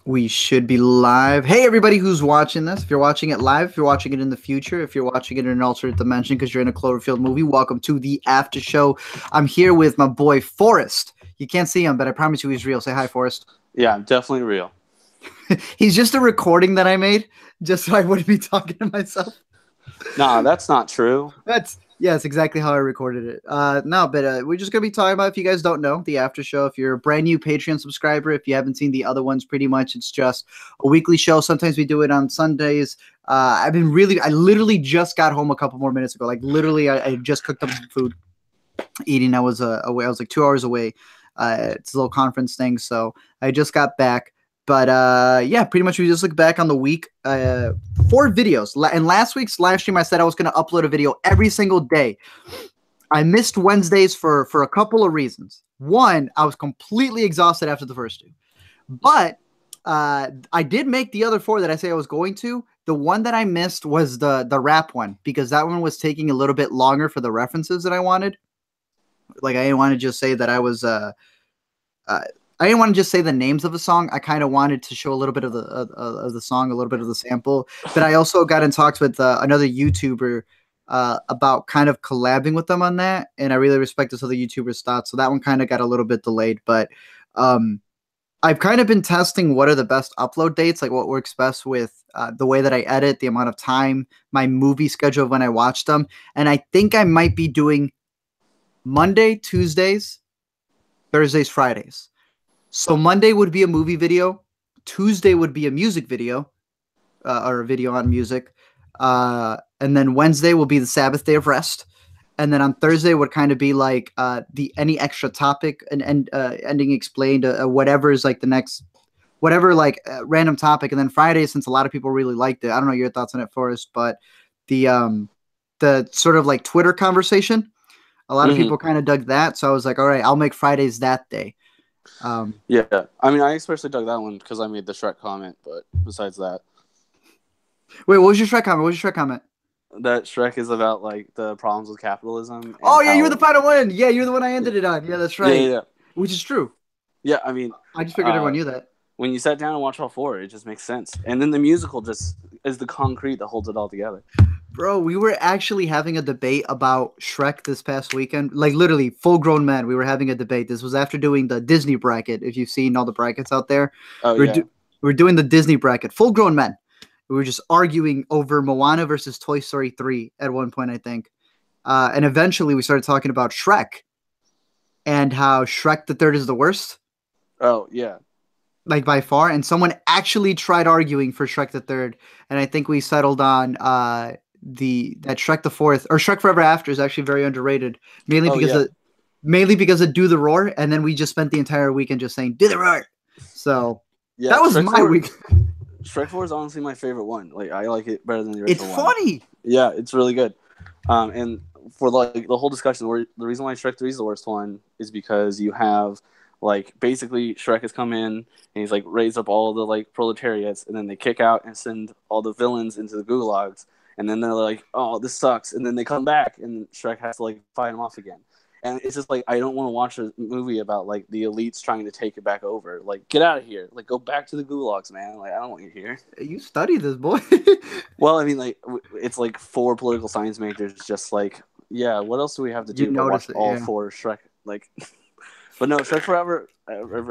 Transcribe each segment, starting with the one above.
We should be live. Hey, everybody who's watching this. If you're watching it live, if you're watching it in the future, if you're watching it in an alternate dimension because you're in a Cloverfield movie, welcome to the after show. I'm here with my boy, Forrest. You can't see him, but I promise you he's real. Say hi, Forrest. Yeah, I'm definitely real. He's just a recording that I made just so I wouldn't be talking to myself. Nah, that's not true. That's exactly how I recorded it. We're just gonna be talking about, if you guys don't know, the after show. If you're a brand new Patreon subscriber, if you haven't seen the other ones, pretty much it's just a weekly show. Sometimes we do it on Sundays. I literally just got home a couple more minutes ago. Like literally, I just cooked up some food, eating. I was away. I was like 2 hours away. It's a little conference thing, so I just got back. But pretty much we just look back on the week. 4 videos. And last week's live stream, I said I was going to upload a video every single day. I missed Wednesdays for a couple of reasons. One, I was completely exhausted after the first 2. But I did make the other 4 that I say I was going to. The one that I missed was the rap one, because that one was taking a little bit longer for the references that I wanted. Like, I didn't want to just say that I was I didn't want to just say the names of the song. I kind of wanted to show a little bit of the song, a little bit of the sample. But I also got in talks with another YouTuber about kind of collabing with them on that. And I really respect this other YouTuber's thoughts. So that one kind of got a little bit delayed. But I've kind of been testing what are the best upload dates, like what works best with the way that I edit, the amount of time, my movie schedule of when I watch them. And I think I might be doing Monday, Tuesdays, Thursdays, Fridays. So Monday would be a movie video. Tuesday would be a music video, or a video on music. And then Wednesday will be the Sabbath day of rest. And then on Thursday would kind of be like any extra topic and ending explained, whatever is like the next, whatever like random topic. And then Friday, since a lot of people really liked it, I don't know your thoughts on it, Forrest, but the sort of like Twitter conversation, a lot of people kind of dug that. So I was like, all right, I'll make Fridays that day. Yeah, I mean, I especially dug that one because I made the Shrek comment, but besides that. Wait, what was your Shrek comment? That Shrek is about, like, the problems with capitalism. Oh, yeah, you were the final one. Yeah, you're the one I ended it on. Yeah, that's right. Yeah. Which is true. Yeah, I mean. I just figured everyone knew that. When you sat down and watched all 4, it just makes sense. And then the musical just is the concrete that holds it all together. Bro, we were actually having a debate about Shrek this past weekend. Like, literally, full-grown men. We were having a debate. This was after doing the Disney bracket, if you've seen all the brackets out there. Oh, we're doing the Disney bracket. Full-grown men. We were just arguing over Moana versus Toy Story 3 at one point, I think. And eventually, we started talking about Shrek and how Shrek the Third is the worst. Oh, yeah. Like, by far. And someone actually tried arguing for Shrek the Third. And I think we settled on that Shrek the Fourth, or Shrek Forever After, is actually very underrated, mainly because of Do the Roar, and then we just spent the entire weekend just saying Do the Roar. So that was my week. Shrek 4 is honestly my favorite one. Like, I like it better than the original. It's funny. Yeah, it's really good. And for like the whole discussion, the reason why Shrek 3 is the worst one is because you have, like, basically Shrek has come in and he's like raised up all the like proletariats, and then they kick out and send all the villains into the gulags. And then they're like, oh, this sucks. And then they come back, and Shrek has to, like, fight them off again. And it's just like, I don't want to watch a movie about, like, the elites trying to take it back over. Like, get out of here. Like, go back to the gulags, man. Like, I don't want you here. You studied this, boy. Well, I mean, like, it's like 4 political science majors just like, yeah, what else do we have to do to watch all 4 Shrek? Like, but no, Shrek Forever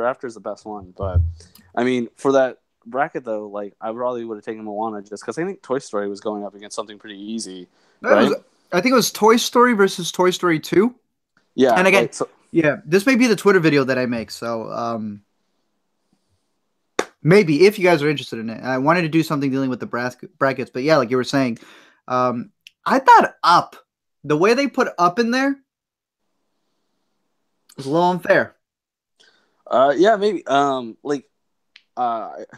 After is the best one. But, I mean, for that bracket though, like, I probably would have taken Moana just because I think Toy Story was going up against something pretty easy. Right? I think it was Toy Story versus Toy Story 2. Yeah, and again, this may be the Twitter video that I make. So maybe if you guys are interested in it, I wanted to do something dealing with the brackets. But yeah, like you were saying, I thought Up, the way they put Up in there, was a little unfair. Yeah, maybe.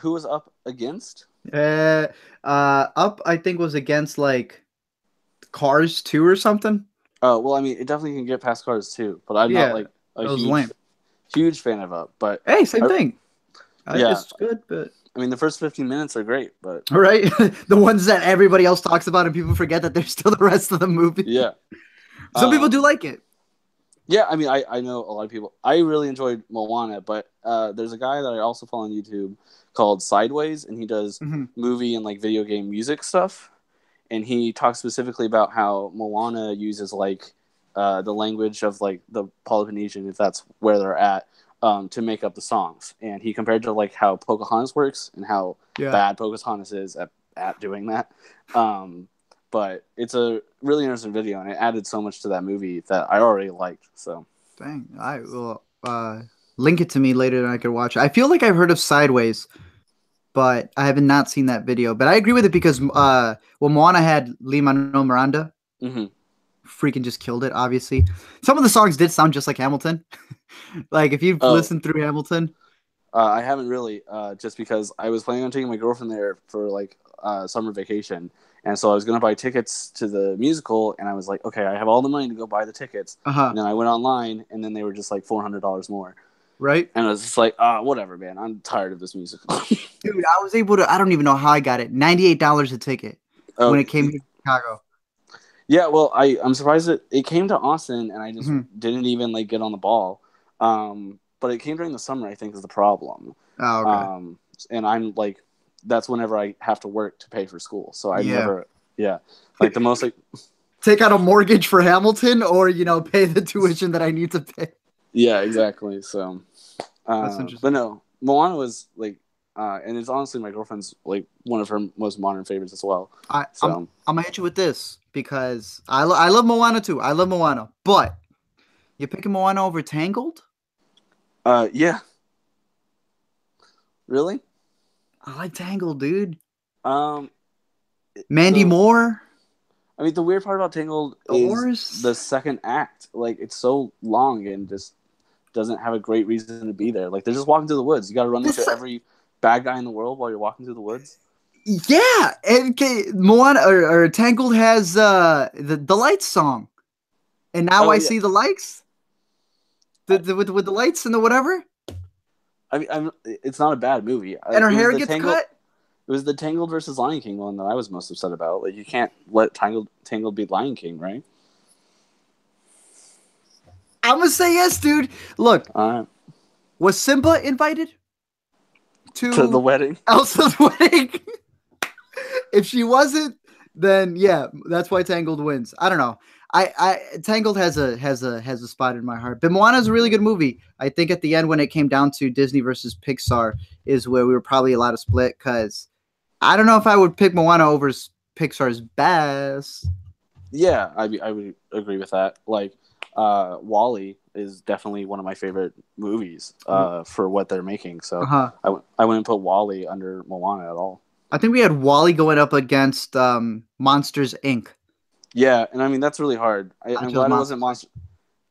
Who was Up against? Up, I think, was against like Cars 2 or something. Oh, well, I mean, it definitely can get past Cars 2, but I'm not like a huge fan of Up. But hey, same thing. Yeah, it's good, but I mean, the first 15 minutes are great, but all right, the ones that everybody else talks about and people forget that there's still the rest of the movie. Yeah, some people do like it. Yeah, I mean, I know a lot of people. I really enjoyed Moana, but there's a guy that I also follow on YouTube called Sideways, and he does Hmm. movie and like video game music stuff. And he talks specifically about how Moana uses like the language of like the Polynesian, if that's where they're at, to make up the songs. And he compared to like how Pocahontas works and how Yeah. bad Pocahontas is at doing that. But it's a really interesting video, and it added so much to that movie that I already liked. So Dang. I will link it to me later and I could watch it. I feel like I've heard of Sideways, but I have not seen that video. But I agree with it because well, Moana had Lin-Manuel Miranda. mhm. Freaking just killed it, obviously. Some of the songs did sound just like Hamilton. Like if you've Oh, listened through Hamilton. I haven't really, just because I was planning on taking my girlfriend there for like summer vacation, and so I was gonna buy tickets to the musical, and I was like, okay, I have all the money to go buy the tickets, Uh-huh. and then I went online, and then they were just like $400 more, Right? and I was just like, whatever, man, I'm tired of this musical. Dude, I was able to, I don't even know how I got it. $98 a ticket when Oh, it came to Chicago. yeah, well, I'm surprised that it came to Austin, and I just Hmm. didn't even like get on the ball. But it came during the summer, I think, is the problem. Oh, okay. And I'm like, that's whenever I have to work to pay for school. So I Yeah. never, yeah, like the most like, Take out a mortgage for Hamilton or, pay the tuition that I need to pay. yeah, exactly. So, That's but interesting. no, Moana was like, and it's honestly my girlfriend's like one of her most modern favorites as well. I'm So, gonna hit you with this because I love Moana too. I love Moana, but you picking Moana over Tangled? yeah, really. I like Tangled, dude. Um, Mandy the Moore, I mean, the weird part about Tangled the is horse. the second act. Like, it's so long and just doesn't have a great reason to be there. Like, they're just walking through the woods. You got to run This, into every bad guy in the world while you're walking through the woods. yeah, and Moana or Tangled has the lights song, and now Oh I yeah, see the lights, I, with the lights and the whatever, I mean, it's not a bad movie. and her hair gets cut. It was the Tangled versus Lion King one that I was most upset about. Like, you can't let Tangled beat Lion King, right? I'm gonna say yes, dude. Look, Uh, was Simba invited to the to wedding. Elsa's wedding? If she wasn't, then yeah, that's why Tangled wins. I don't know. Tangled has a spot in my heart. But Moana is a really good movie. I think at the end when it came down to Disney versus Pixar is where we were probably allowed to split because I don't know if I would pick Moana over Pixar's best. Yeah, I would agree with that. Like, Wally is definitely one of my favorite movies for what they're making. So Uh-huh. I wouldn't put Wally under Moana at all. I think we had Wally going up against Monsters Inc. Yeah, and I mean that's really hard. I I'm chose glad it wasn't Monsters Inc. Monster.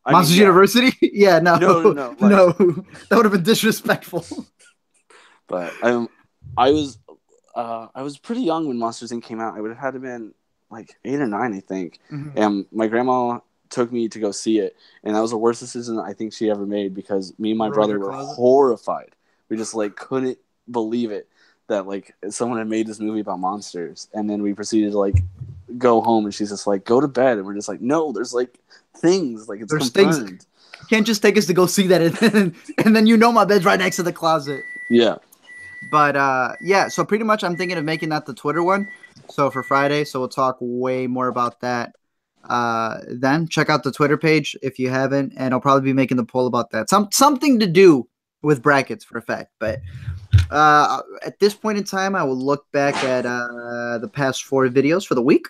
I mean, Monsters yeah, University? Yeah, no, no, no, no. Like, no, that would have been disrespectful. but I was I was pretty young when Monsters Inc. came out. I would have had to been like 8 or 9, I think. Mhm. And my grandma took me to go see it, and that was the worst decision I think she ever made because me and my Ruin your brother were closet. horrified. We just like couldn't believe it that like someone had made this movie about monsters, and then we proceeded to like go home, and she's just like, go to bed, and we're just like, no, there's like things, like it's There's things. confirmed. You can't just take us to go see that, and then my bed's right next to the closet. Yeah. But yeah, so pretty much I'm thinking of making that the Twitter one. So for Friday, so we'll talk way more about that. Then check out the Twitter page if you haven't, and I'll probably be making the poll about that. Something to do with brackets for a fact. But at this point in time, I will look back at the past 4 videos for the week.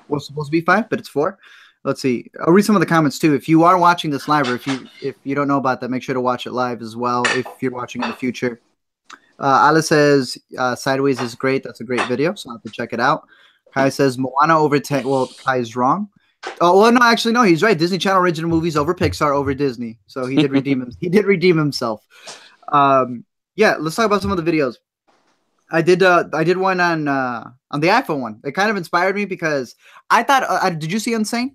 Was supposed to be 5, but it's 4. Let's see. I'll read some of the comments too. If you are watching this live, or if you don't know about that, make sure to watch it live as well. If you're watching in the future, Alice says Sideways is great. That's a great video, so I have to check it out. Kai says Moana over Well, Kai is wrong. Oh well, no, actually no, he's right. Disney Channel original movies over Pixar over Disney. So he did redeem him. He did redeem himself. Yeah, let's talk about some of the videos. I did one on the iPhone one. It kind of inspired me because I thought. Did you see Unsane?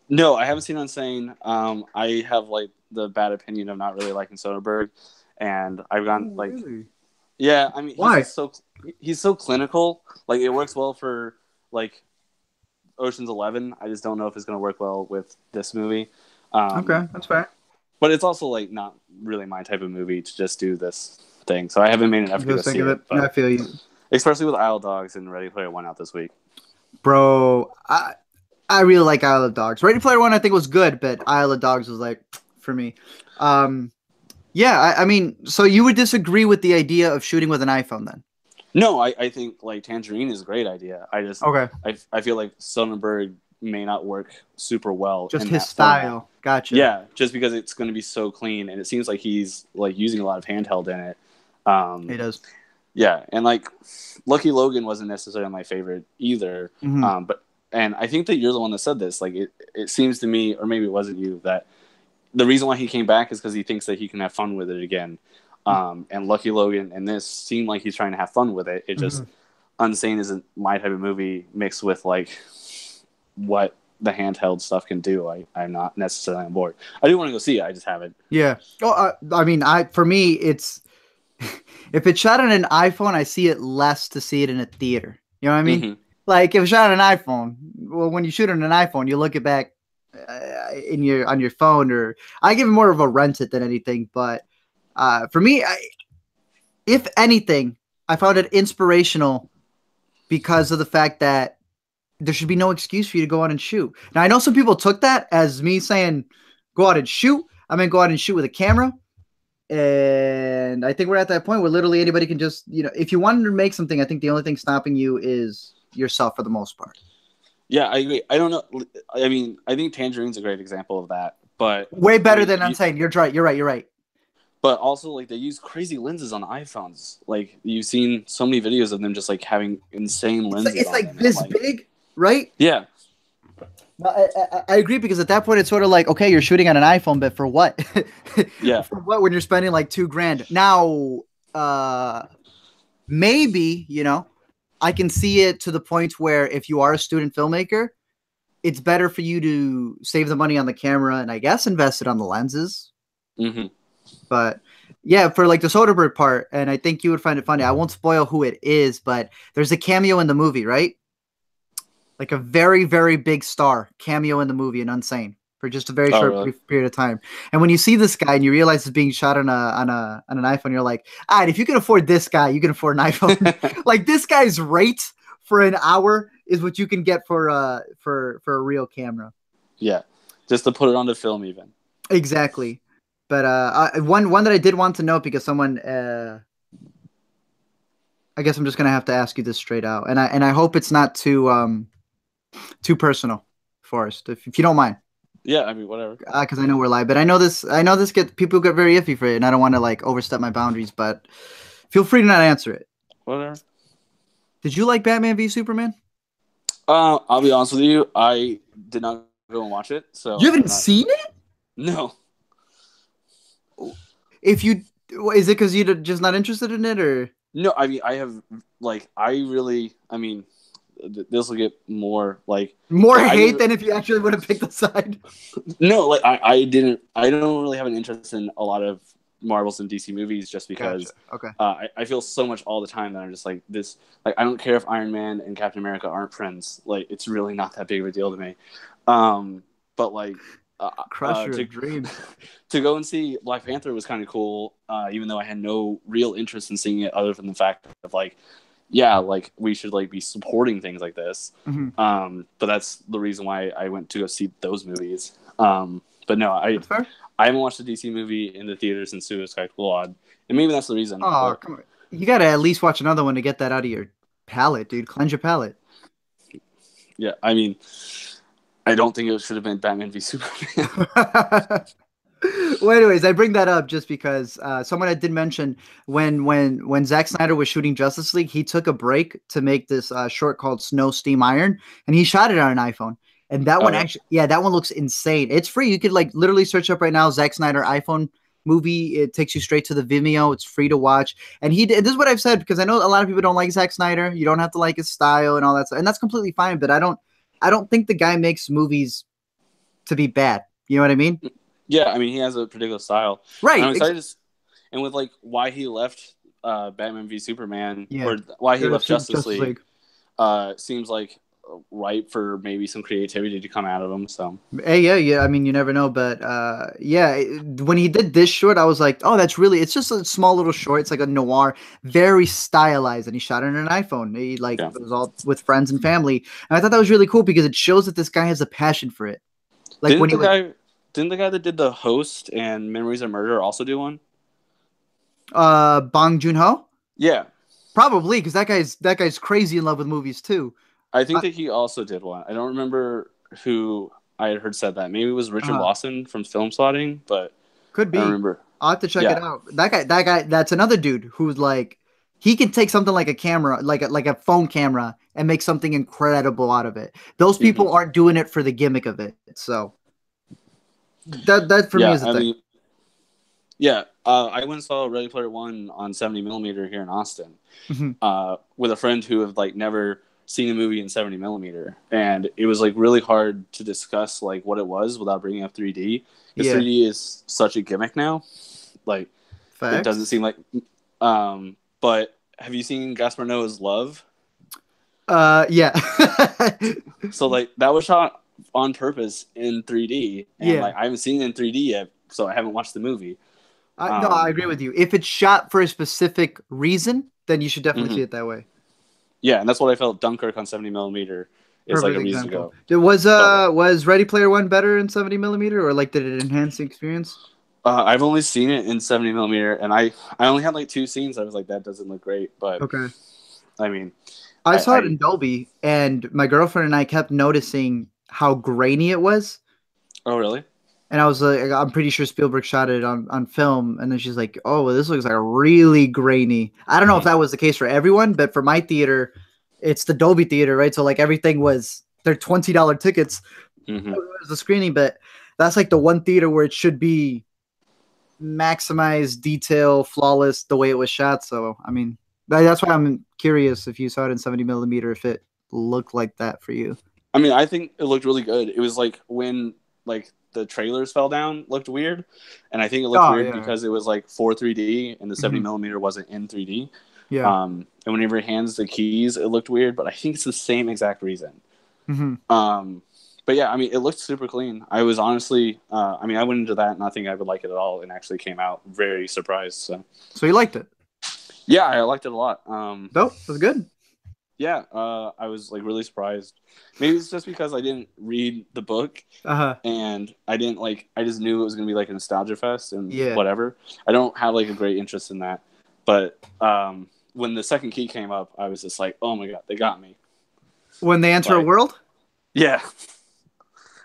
No, I haven't seen Unsane. I have like the bad opinion of not really liking Soderbergh, and I've gone like, Really? yeah, I mean, Why? he's so clinical. Like, it works well for like Ocean's 11. I just don't know if it's going to work well with this movie. Okay, that's fair. But it's also like not really my type of movie to just do this thing. So I haven't made an effort to go see it. I feel you. Especially with Isle of Dogs and Ready Player One out this week. Bro, I really like Isle of Dogs. Ready Player One I think was good, but Isle of Dogs was like for me. Yeah, I mean, so you would disagree with the idea of shooting with an iPhone then? No, I think like Tangerine is a great idea. I feel like Sonnenberg may not work super well. Just in his that style. format. Gotcha. Yeah, just because it's going to be so clean, and it seems like he's like using a lot of handheld in it. He does. Yeah, and like Lucky Logan wasn't necessarily my favorite either. Mm-hmm. And I think that you're the one that said this. Like it seems to me, or maybe it wasn't you, that the reason why he came back is because he thinks that he can have fun with it again. And Lucky Logan and this seem like he's trying to have fun with it. It just Unsane isn't my type of movie mixed with like what the handheld stuff can do. I'm not necessarily on board. I do want to go see it. I just haven't. Yeah. Oh, I mean, for me, it's if it's shot on an iPhone, I see it less to see it in a theater. You know what I mean? Mm-hmm. Like if it's shot on an iPhone, well, when you shoot on an iPhone, you look it back on your phone, or I give it more of a rent it than anything. But for me, if anything, I found it inspirational because of the fact that there should be no excuse for you to go out and shoot. Now, I know some people took that as me saying, go out and shoot. I mean, go out and shoot with a camera. And I think we're at that point where literally anybody can just, if you wanted to make something, I think the only thing stopping you is yourself for the most part. Yeah, I agree. I don't know. I mean, I think Tangerine's a great example of that, but way better than Unsane. You're right. But also, like, they use crazy lenses on iPhones. Like, you've seen so many videos of them just like having insane lenses. It's like this big, right? Yeah. I agree, because at that point it's sort of like, okay, you're shooting on an iPhone, but for what? Yeah. For what, when you're spending like $2,000? Now, maybe, I can see it to the point where if you are a student filmmaker, it's better for you to save the money on the camera and I guess invest it on the lenses. Mm-hmm. But yeah, for like the Soderbergh part, and I think you would find it funny. I won't spoil who it is, but there's a cameo in the movie, right? Like a very, very big star cameo in the movie in Unsane for just a very short brief period of time. And when you see this guy and you realize it's being shot on an iPhone, you're like, all right, if you can afford this guy, you can afford an iPhone. Like this guy's rate for an hour is what you can get for a real camera. Yeah, just to put it onto film, even. Exactly. But one that I did want to note, because someone, I guess I'm just gonna have to ask you this straight out, and I hope it's not too personal, Forrest, if you don't mind. Yeah, I mean, whatever. Because I know we're live, but I know this people get very iffy for it, and I don't want to like overstep my boundaries. But feel free to not answer it. Whatever. Did you like Batman v Superman? I'll be honest with you, I did not go and watch it. So you haven't seen it? No. Is it because you're just not interested in it, or? No, I mean, this will get more like more hate than if you actually would have picked a side. No, like I don't really have an interest in a lot of Marvels and DC movies just because okay. I feel so much all the time that I'm just like this. Like I don't care if Iron Man and Captain America aren't friends. Like it's really not that big of a deal to me. But like. Crush your dreams. To go and see Black Panther was kind of cool, even though I had no real interest in seeing it other than the fact of like, yeah, like we should like be supporting things like this. Mm-hmm. But that's the reason why I went to go see those movies. But no, I haven't watched a DC movie in the theater since Suicide Squad, and maybe that's the reason. Oh, come on. You got to at least watch another one to get that out of your palate, dude. Cleanse your palate. Yeah, I mean. I don't think it should have been Batman v Superman. Well, anyways, I bring that up just because someone I did mention when Zack Snyder was shooting Justice League, he took a break to make this short called Snow, Steam, Iron, and he shot it on an iPhone. And that one that one looks insane. It's free. You could like literally search up right now Zack Snyder iPhone movie. It takes you straight to the Vimeo. It's free to watch. And this is what I've said, because I know a lot of people don't like Zack Snyder. You don't have to like his style and all that stuff, and that's completely fine. But I don't think the guy makes movies to be bad. You know what I mean? Yeah, I mean, he has a particular style. Right. And I'm excited and with, like, why he left Batman v Superman, or why he left Justice League, seems like ripe for maybe some creativity to come out of him. So Hey, yeah. I mean, you never know, but when he did this short, I was like, oh, that's really. It's just a small little short. It's like a noir, very stylized, and he shot it on an iPhone. He like yeah. it was all with friends and family, and I thought that was really cool because it shows that this guy has a passion for it. Like Didn't when he the was didn't the guy that did the host and Memories of Murder also do one? Bong Joon-ho, Yeah, probably because that guy's crazy in love with movies too. I think Uh, that he also did one. I don't remember who I had heard said that. Maybe it was Richard uh, Lawson from Film Spotting, but could I don't be. remember. I'll have to check it Yeah. out. That guy, that's another dude who's like, he can take something like a camera, like a phone camera, and make something incredible out of it. Those hmm people aren't doing it for the gimmick of it. So that for me Yeah, is the I thing. mean, yeah. I went and saw Ready Player One on 70 millimeter here in Austin Mhm. with a friend who had like never seen a movie in 70 millimeter, and it was like really hard to discuss like what it was without bringing up 3D because Yeah, 3D is such a gimmick now. Like it doesn't facts. seem like. But have you seen Gaspar Noé's Love? Yeah, So like that was shot on purpose in 3D, and yeah. like I haven't seen it in 3D yet, so I haven't watched the movie. No, I Um, agree with you. If it's shot for a specific reason, then you should definitely see mhm. it that way. Yeah, and that's what I felt. Dunkirk on 70 millimeter is like Perfect a reason to example. go. But Was Ready Player One better in 70 millimeter, or like did it enhance the experience? I've only seen it in 70 millimeter, and I only had like two scenes. I was like, that doesn't look great, but Okay. I mean, I saw it I in Dolby, and my girlfriend and I kept noticing how grainy it was. oh really? And I was like, I'm pretty sure Spielberg shot it on film. And then she's like, oh, well, this looks like really grainy. I don't know if hmm that was the case for everyone, but for my theater, it's the Dolby theater, right? So like everything was they're $20 tickets. hmm It was the screening, but that's like the one theater where it should be maximized detail, flawless, the way it was shot. So I mean, that's why I'm curious if you saw it in 70 millimeter, if it looked like that for you. I mean, I think it looked really good. It was like when like the trailers fell down looked weird, and I think it looked Oh weird yeah, because it was like for 3D and the 70 hmm millimeter wasn't in 3D. yeah. And whenever he hands the keys, it looked weird, but I think it's the same exact reason. hmm Um, but yeah, I mean, it looked super clean. I was honestly, I mean, I went into that not thinking I would like it at all, and actually came out very surprised. So So you liked it? yeah, I liked it a lot. Nope, that's good. Yeah, I was like really surprised. Maybe it's just because I didn't read the book Uh huh. and I didn't like. I just knew it was gonna be like a nostalgia fest and Yeah. whatever. I don't have like a great interest in that, but when the second key came up, I was just like, oh my god, they got me. When they enter a Like, world, yeah,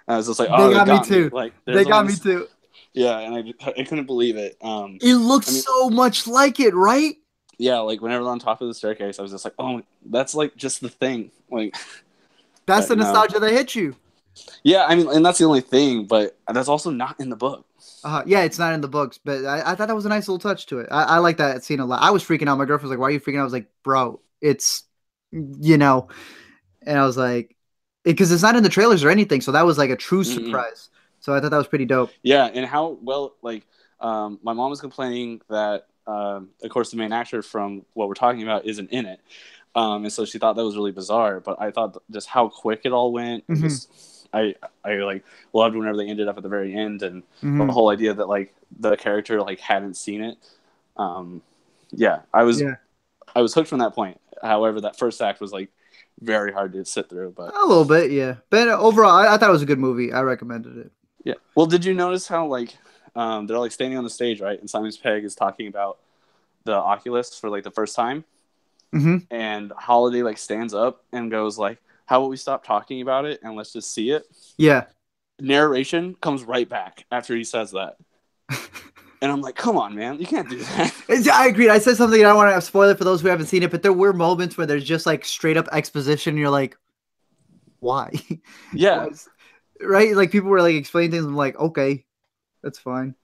I was just like, they oh, they got me got me. too. Like, They there's got only me too. yeah, and I couldn't believe it. It looks I mean, so much like it, right? yeah, like whenever they're on top of the staircase, I was just like, oh, that's like just the thing. Like, That's but the no, nostalgia that hit you. yeah, I mean, and that's the only thing, but that's also not in the book. Yeah, it's not in the books, but I thought that was a nice little touch to it. I like that scene a lot. I was freaking out. My girlfriend was like, "Why are you freaking out?" I was like, "Bro, it's you know," and I was like, "Because it's not in the trailers or anything." So that was like a true Mm-mm. surprise. So I thought that was pretty dope. Yeah, and how well, like, my mom was complaining that, of course, the main actor from what we're talking about isn't in it, and so she thought that was really bizarre. But I thought just how quick it all went, and hmm just I like loved whenever they ended up at the very end, and the hmm whole idea that like the character like hadn't seen it. Um, yeah, Yeah, I was hooked from that point. However, that first act was like very hard to sit through, but a little bit, yeah. But overall, I thought it was a good movie. I recommended it. yeah. Well, did you notice how like they're like standing on the stage, right? And Simon Pegg is talking about the Oculus for like the first time, hmm and Holiday like stands up and goes like, "How about we stop talking about it and let's just see it?" Yeah. Narration comes right back after he says that, and I'm like, "Come on, man, you can't do that." I agreed. I said something. I don't want to spoil it for those who haven't seen it, but there were moments where there's just like straight up exposition. And you're like, why? Yeah, Why right? Like people were like explaining things. I'm like, okay, that's fine.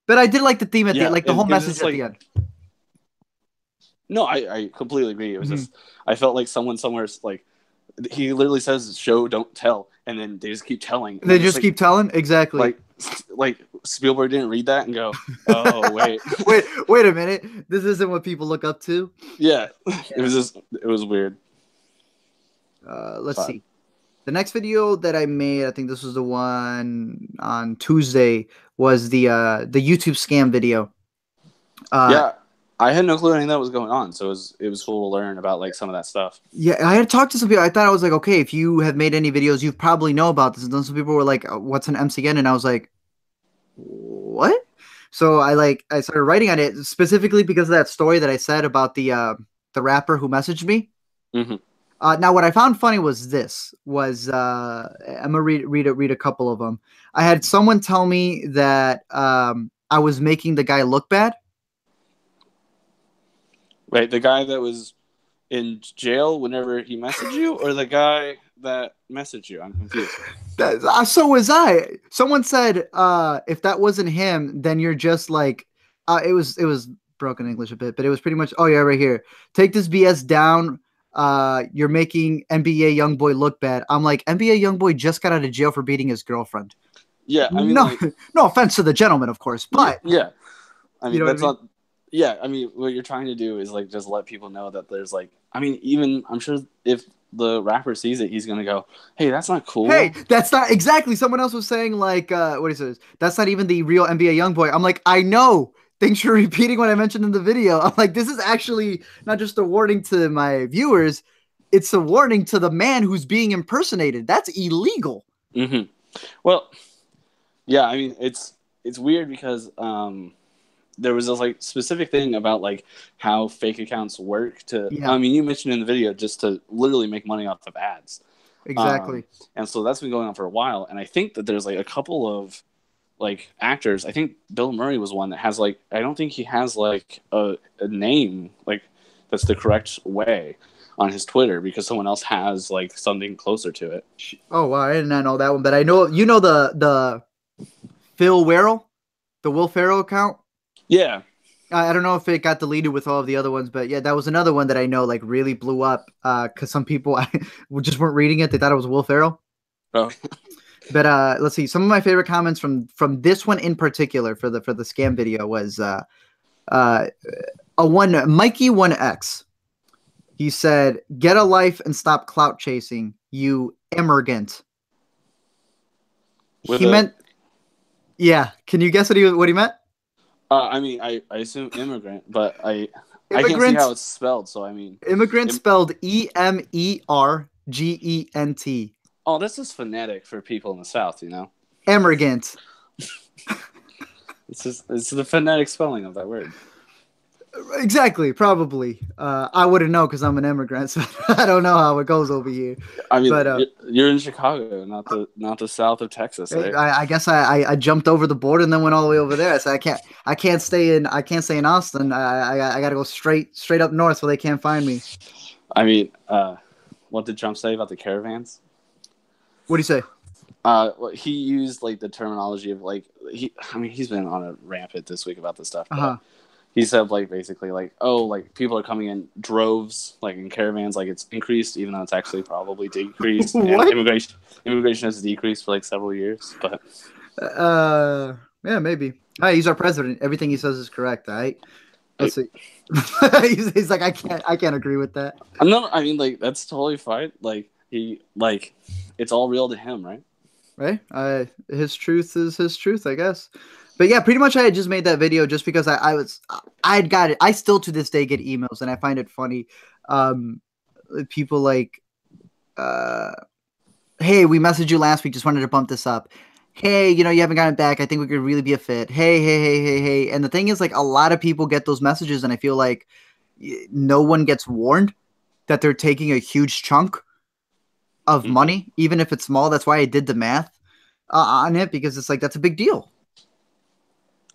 But I did like the theme at the yeah, like the and whole it was message just at the like end. no, I completely agree. It was hmm just I felt like someone somewhere like he literally says show don't tell, and then they just keep telling, and They I'm just just keep telling exactly. like like Spielberg didn't read that and go, oh wait, wait a minute. This isn't what people look up to. yeah, it Yeah. was just it was weird. Let's But see. The next video that I made, I think this was the one on Tuesday, was the YouTube scam video. Yeah, I had no clue anything that was going on, so it was cool to learn about like some of that stuff. Yeah, I had talked to some people. I thought I was like, okay, if you have made any videos, you probably know about this. And then some people were like, "What's an MCN?" And I was like, "What?" So I started writing on it specifically because of that story that I said about the rapper who messaged me. Mm-hmm. Now, what I found funny was this I'm gonna read a couple of them. I had someone tell me that I was making the guy look bad. Wait, the guy that was in jail whenever he messaged you, or the guy that messaged you? I'm confused. So was I. Someone said if that wasn't him, then you're just like it was broken English a bit, but it was pretty much, oh yeah, right here. Take this BS down. You're making NBA YoungBoy look bad. I'm like, NBA YoungBoy just got out of jail for beating his girlfriend. Yeah, I mean, no, like, no offense to the gentleman, of course, but yeah, I mean, you know that's what I mean? not. Yeah, I mean, what you're trying to do is like just let people know that there's like, I mean, even I'm sure if the rapper sees it, he's gonna go, "Hey, that's not cool." Hey, that's not exactly. Someone else was saying like, what he says. That's not even the real NBA YoungBoy. I'm like, I know. Thanks for repeating what I mentioned in the video. I'm like, this is actually not just a warning to my viewers. It's a warning to the man who's being impersonated. That's illegal. Mm-hmm. Well, yeah, I mean, it's weird because there was this like specific thing about like how fake accounts work to. Yeah. I mean, you mentioned in the video just to literally make money off of ads. Exactly. And so that's been going on for a while. And I think that there's like a couple of like actors. I think Bill Murray was one that has like, I don't think he has like a name like that's the correct way on his Twitter because someone else has like something closer to it. Oh wow, I did not know that one, but I know the Phil Werrell, the Will Ferrell account. Yeah. I don't know if it got deleted with all of the other ones, but yeah, that was another one that I know like really blew up because some people just weren't reading it. They thought it was Will Ferrell. Oh. But let's see. Some of my favorite comments from this one in particular for the scam video was Mikey 1X. He said, "Get a life and stop clout chasing, you immigrant." He meant, yeah. Can you guess what he meant? I mean, I assume immigrant, but I can't see how it's spelled. So I mean, immigrant spelled EMERGENT. Oh, this is phonetic for people in the South, you know. Emergent. It's the phonetic spelling of that word. Exactly, probably. I wouldn't know because I'm an immigrant, so I don't know how it goes over here. I mean, but, you're in Chicago, not the south of Texas. Right? I guess I jumped over the border and then went all the way over there. So I can't stay in Austin. I got to go straight up north where they can't find me. I mean, what did Trump say about the caravans? What do you say? Well, he used like the terminology of like he's been on a rampant this week about this stuff. He said like basically like, oh, like people are coming in droves, like in caravans, like it's increased, even though it's actually probably decreased. And immigration has decreased for like several years, but yeah, maybe. He's our president. Everything he says is correct. All right. Let's see. he's like, I can't agree with that. No, I mean like that's totally fine. Like it's all real to him, right? Right. His truth is his truth, I guess. But yeah, pretty much I had just made that video just because I'd got it. I still to this day get emails and I find it funny. People like, hey, we messaged you last week. Just wanted to bump this up. Hey, you haven't gotten back. I think we could really be a fit. Hey. And the thing is like a lot of people get those messages and I feel like no one gets warned that they're taking a huge chunk of money, even if it's small. That's why I did the math on it because it's like, that's a big deal.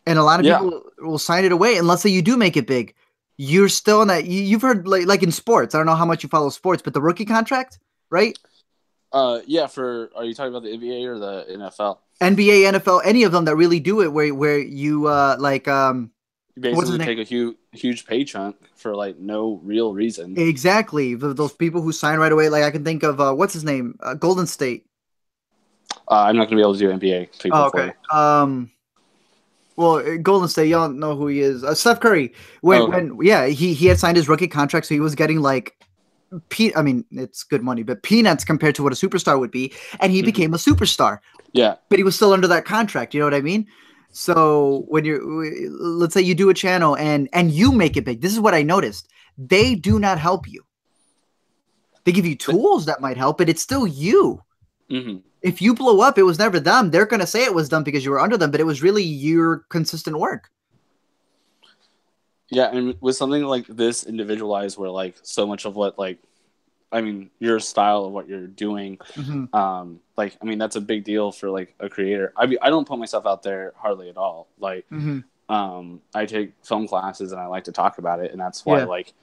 And a lot of people will sign it away. And let's say you do make it big. You're still in that. You've heard like in sports. I don't know how much you follow sports, but the rookie contract, right? Yeah. Are you talking about the NBA or the NFL? NBA, NFL, any of them that really do it, where you you basically take a huge pay chunk for like no real reason. Exactly. Those people who sign right away. Like I can think of what's his name, Golden State. I'm not gonna be able to do NBA people. Oh, okay. Well, Golden State, y'all know who he is. Steph Curry. When he had signed his rookie contract, so he was getting like I mean, it's good money, but peanuts compared to what a superstar would be, and he became a superstar. Yeah. But he was still under that contract. You know what I mean? So when let's say you do a channel and you make it big, this is what I noticed. They do not help you. They give you tools that might help, but it's still you. Mm-hmm. If you blow up, it was never them. They're going to say it was them because you were under them, but it was really your consistent work. Yeah, and with something like this individualized, where like so much of what like, I mean, your style of what you're doing, like, I mean, that's a big deal for like a creator. I mean, I don't put myself out there hardly at all. Like, I take film classes and I like to talk about it, and that's why like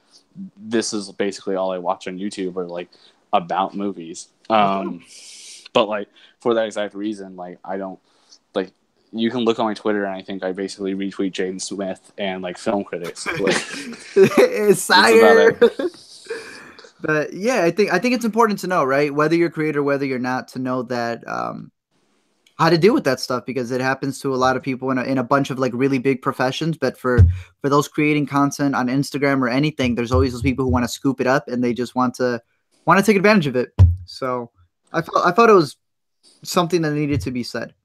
this is basically all I watch on YouTube are like about movies. But like for that exact reason, like I don't like. You can look on my Twitter, and I think I basically retweet Jaden Smith and like film critics. Like, Sire. But yeah, I think it's important to know, right? Whether you're a creator, whether you're not, to know that how to deal with that stuff, because it happens to a lot of people in a bunch of like really big professions. But for those creating content on Instagram or anything, there's always those people who want to scoop it up and they just want to take advantage of it. So I thought it was something that needed to be said.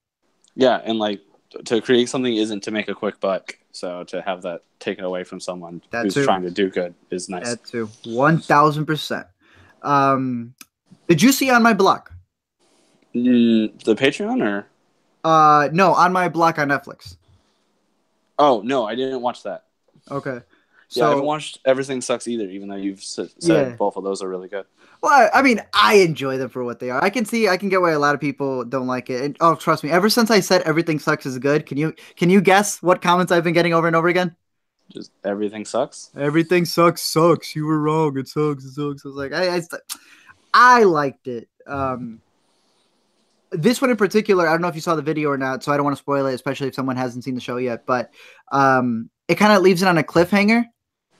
Yeah, and like to create something isn't to make a quick buck. So to have that taken away from someone who's trying to do good is nice. That too, 1000%. Did you see On My Block? The Patreon or? No, On My Block on Netflix. Oh no, I didn't watch that. Okay. So, I haven't watched Everything Sucks either, even though you've said both of those are really good. Well, I mean, I enjoy them for what they are. I can get why a lot of people don't like it. And, oh, trust me, ever since I said Everything Sucks is good, can you guess what comments I've been getting over and over again? Just Everything Sucks? Everything sucks. You were wrong. It sucks. I was like, I liked it. This one in particular, I don't know if you saw the video or not, so I don't want to spoil it, especially if someone hasn't seen the show yet. But it kind of leaves it on a cliffhanger,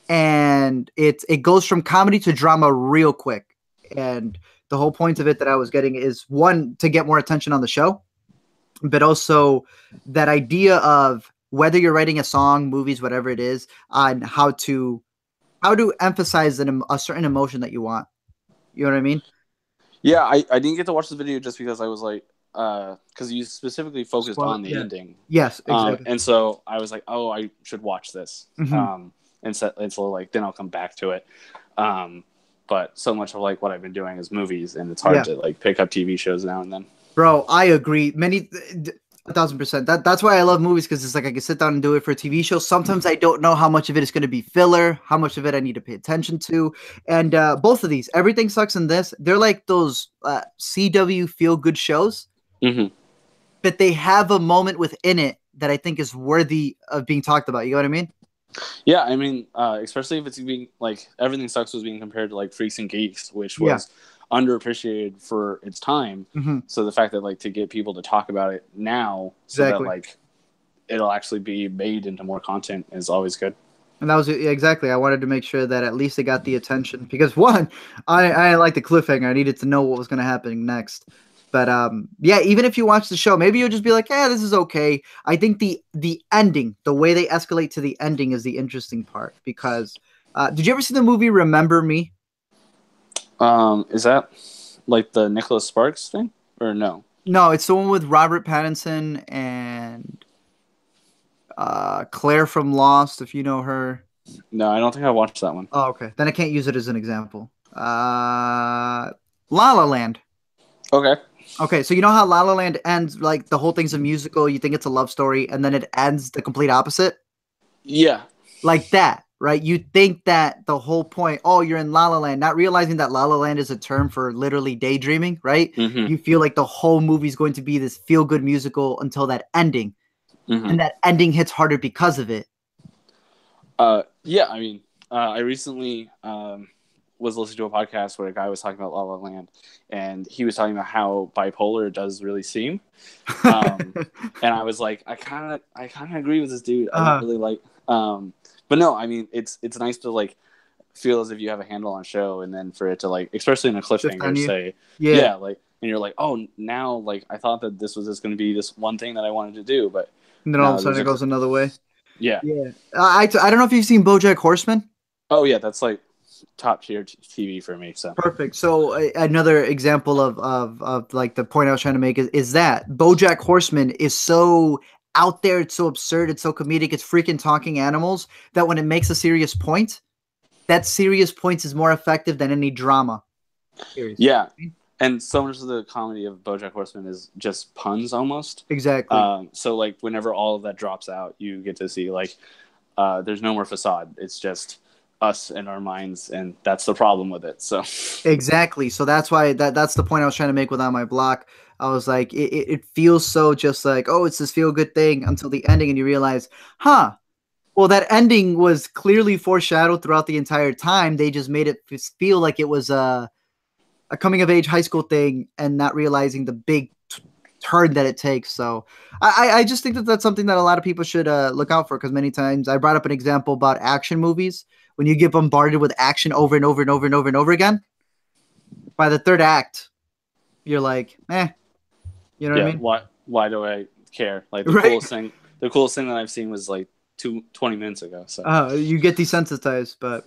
and it goes from comedy to drama real quick. And the whole point of it that I was getting is, one, to get more attention on the show, but also that idea of whether you're writing a song, movies, whatever it is, on how to emphasize a certain emotion that you want. You know what I mean? Yeah, I didn't get to watch the video just because I was like, because you specifically focused on the ending. Yes, exactly. And so I was like, oh, I should watch this. And so like then I'll come back to it. But so much of like what I've been doing is movies, and it's hard to like pick up TV shows now and then. Bro, I agree. 1,000%. That's why I love movies, because it's like I can sit down and do it for a TV show. Sometimes I don't know how much of it is going to be filler, how much of it I need to pay attention to. And both of these, Everything Sucks and this, they're like those CW feel-good shows. But they have a moment within it that I think is worthy of being talked about. You know what I mean? Yeah, I mean, especially if it's being like Everything Sucks was being compared to like Freaks and Geeks, which was underappreciated for its time. So the fact that like to get people to talk about it now, so that like it'll actually be made into more content, is always good. And that was exactly. I wanted to make sure that at least it got the attention, because one, I like the cliffhanger. I needed to know what was going to happen next. But yeah, even if you watch the show, maybe you'll just be like, yeah, this is okay. I think the ending, the way they escalate to the ending, is the interesting part. Because did you ever see the movie Remember Me? Is that like the Nicholas Sparks thing, or no? No, it's the one with Robert Pattinson and Claire from Lost, if you know her. No, I don't think I watched that one. Oh, okay. Then I can't use it as an example. La La Land. Okay, so you know how La La Land ends, like the whole thing's a musical, you think it's a love story, and then it ends the complete opposite? Yeah. Like that, right? You think that the whole point, oh, you're in La La Land, not realizing that La La Land is a term for literally daydreaming, right? You feel like the whole movie's going to be this feel-good musical until that ending. And that ending hits harder because of it. Yeah, I mean, I recently was listening to a podcast where a guy was talking about La La Land, and he was talking about how bipolar it does really seem. And I was like, I kind of agree with this dude. I don't really like, but no, I mean, it's nice to like feel as if you have a handle on show, and then for it to like, especially in a cliffhanger, say, like, and you're like, oh, now like I thought that this was just going to be this one thing that I wanted to do, but and then all of a sudden it goes another way. Yeah. I don't know if you've seen BoJack Horseman. Oh yeah, that's like top tier TV for me. So Perfect. So another example of like the point I was trying to make is that BoJack Horseman is so out there, it's so absurd, it's so comedic, it's freaking talking animals that when it makes a serious point, that serious point is more effective than any drama. Seriously. yeah, and so much of the comedy of BoJack Horseman is just puns almost. Exactly. So like whenever all of that drops out, you get to see like there's no more facade. It's just us and our minds, and that's the problem with it. So Exactly. So that's why that's the point I was trying to make with On My Block. I was like, it feels so just like, oh, it's this feel good thing until the ending, and you realize, huh, well, that ending was clearly foreshadowed throughout the entire time. They just made it feel like it was a coming of age high school thing and not realizing the big turn that it takes. So I just think that that's something that a lot of people should look out for, because many times I brought up an example about action movies. When you get bombarded with action over and over and over and over and over again, by the third act, you're like, eh, you know what I mean? Why do I care? Like the coolest thing that I've seen was like 20 minutes ago. So you get desensitized, but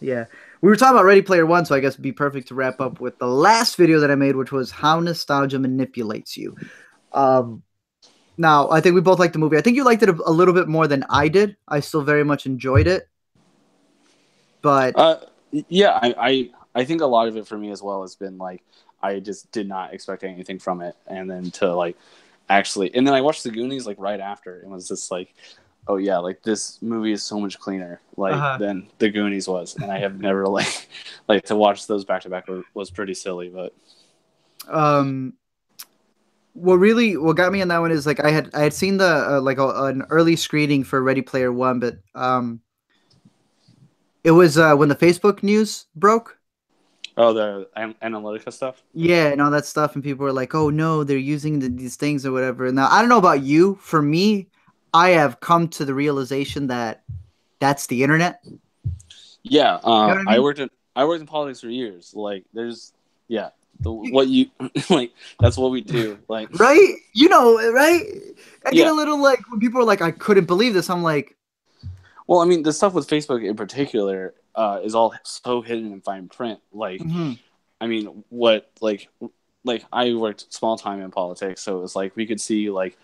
yeah. We were talking about Ready Player One, so I guess it'd be perfect to wrap up with the last video that I made, which was how nostalgia manipulates you. Now, I think we both liked the movie. I think you liked it a little bit more than I did. I still very much enjoyed it. But yeah, I think a lot of it for me as well has been like I just did not expect anything from it, and then to like actually, and then I watched the Goonies like right after, and was just like, oh yeah, like this movie is so much cleaner like than the Goonies was, and I have never like to watch those back to back was pretty silly, but what got me on that one is like I had seen the an early screening for Ready Player One, but it was when the Facebook news broke. Oh, the Analytica stuff? Yeah, and all that stuff, and people were like, "Oh no, they're using these things or whatever." Now, I don't know about you. For me, I have come to the realization that that's the internet. Yeah, You know what I mean? I worked in politics for years. Like, what you like, that's what we do. Like, right? You know, right? I get Yeah. a little like when people are like, "I couldn't believe this." I'm like, well, I mean, the stuff with Facebook in particular is all so hidden in fine print. Like, I mean, what like I worked small time in politics, so it was like we could see like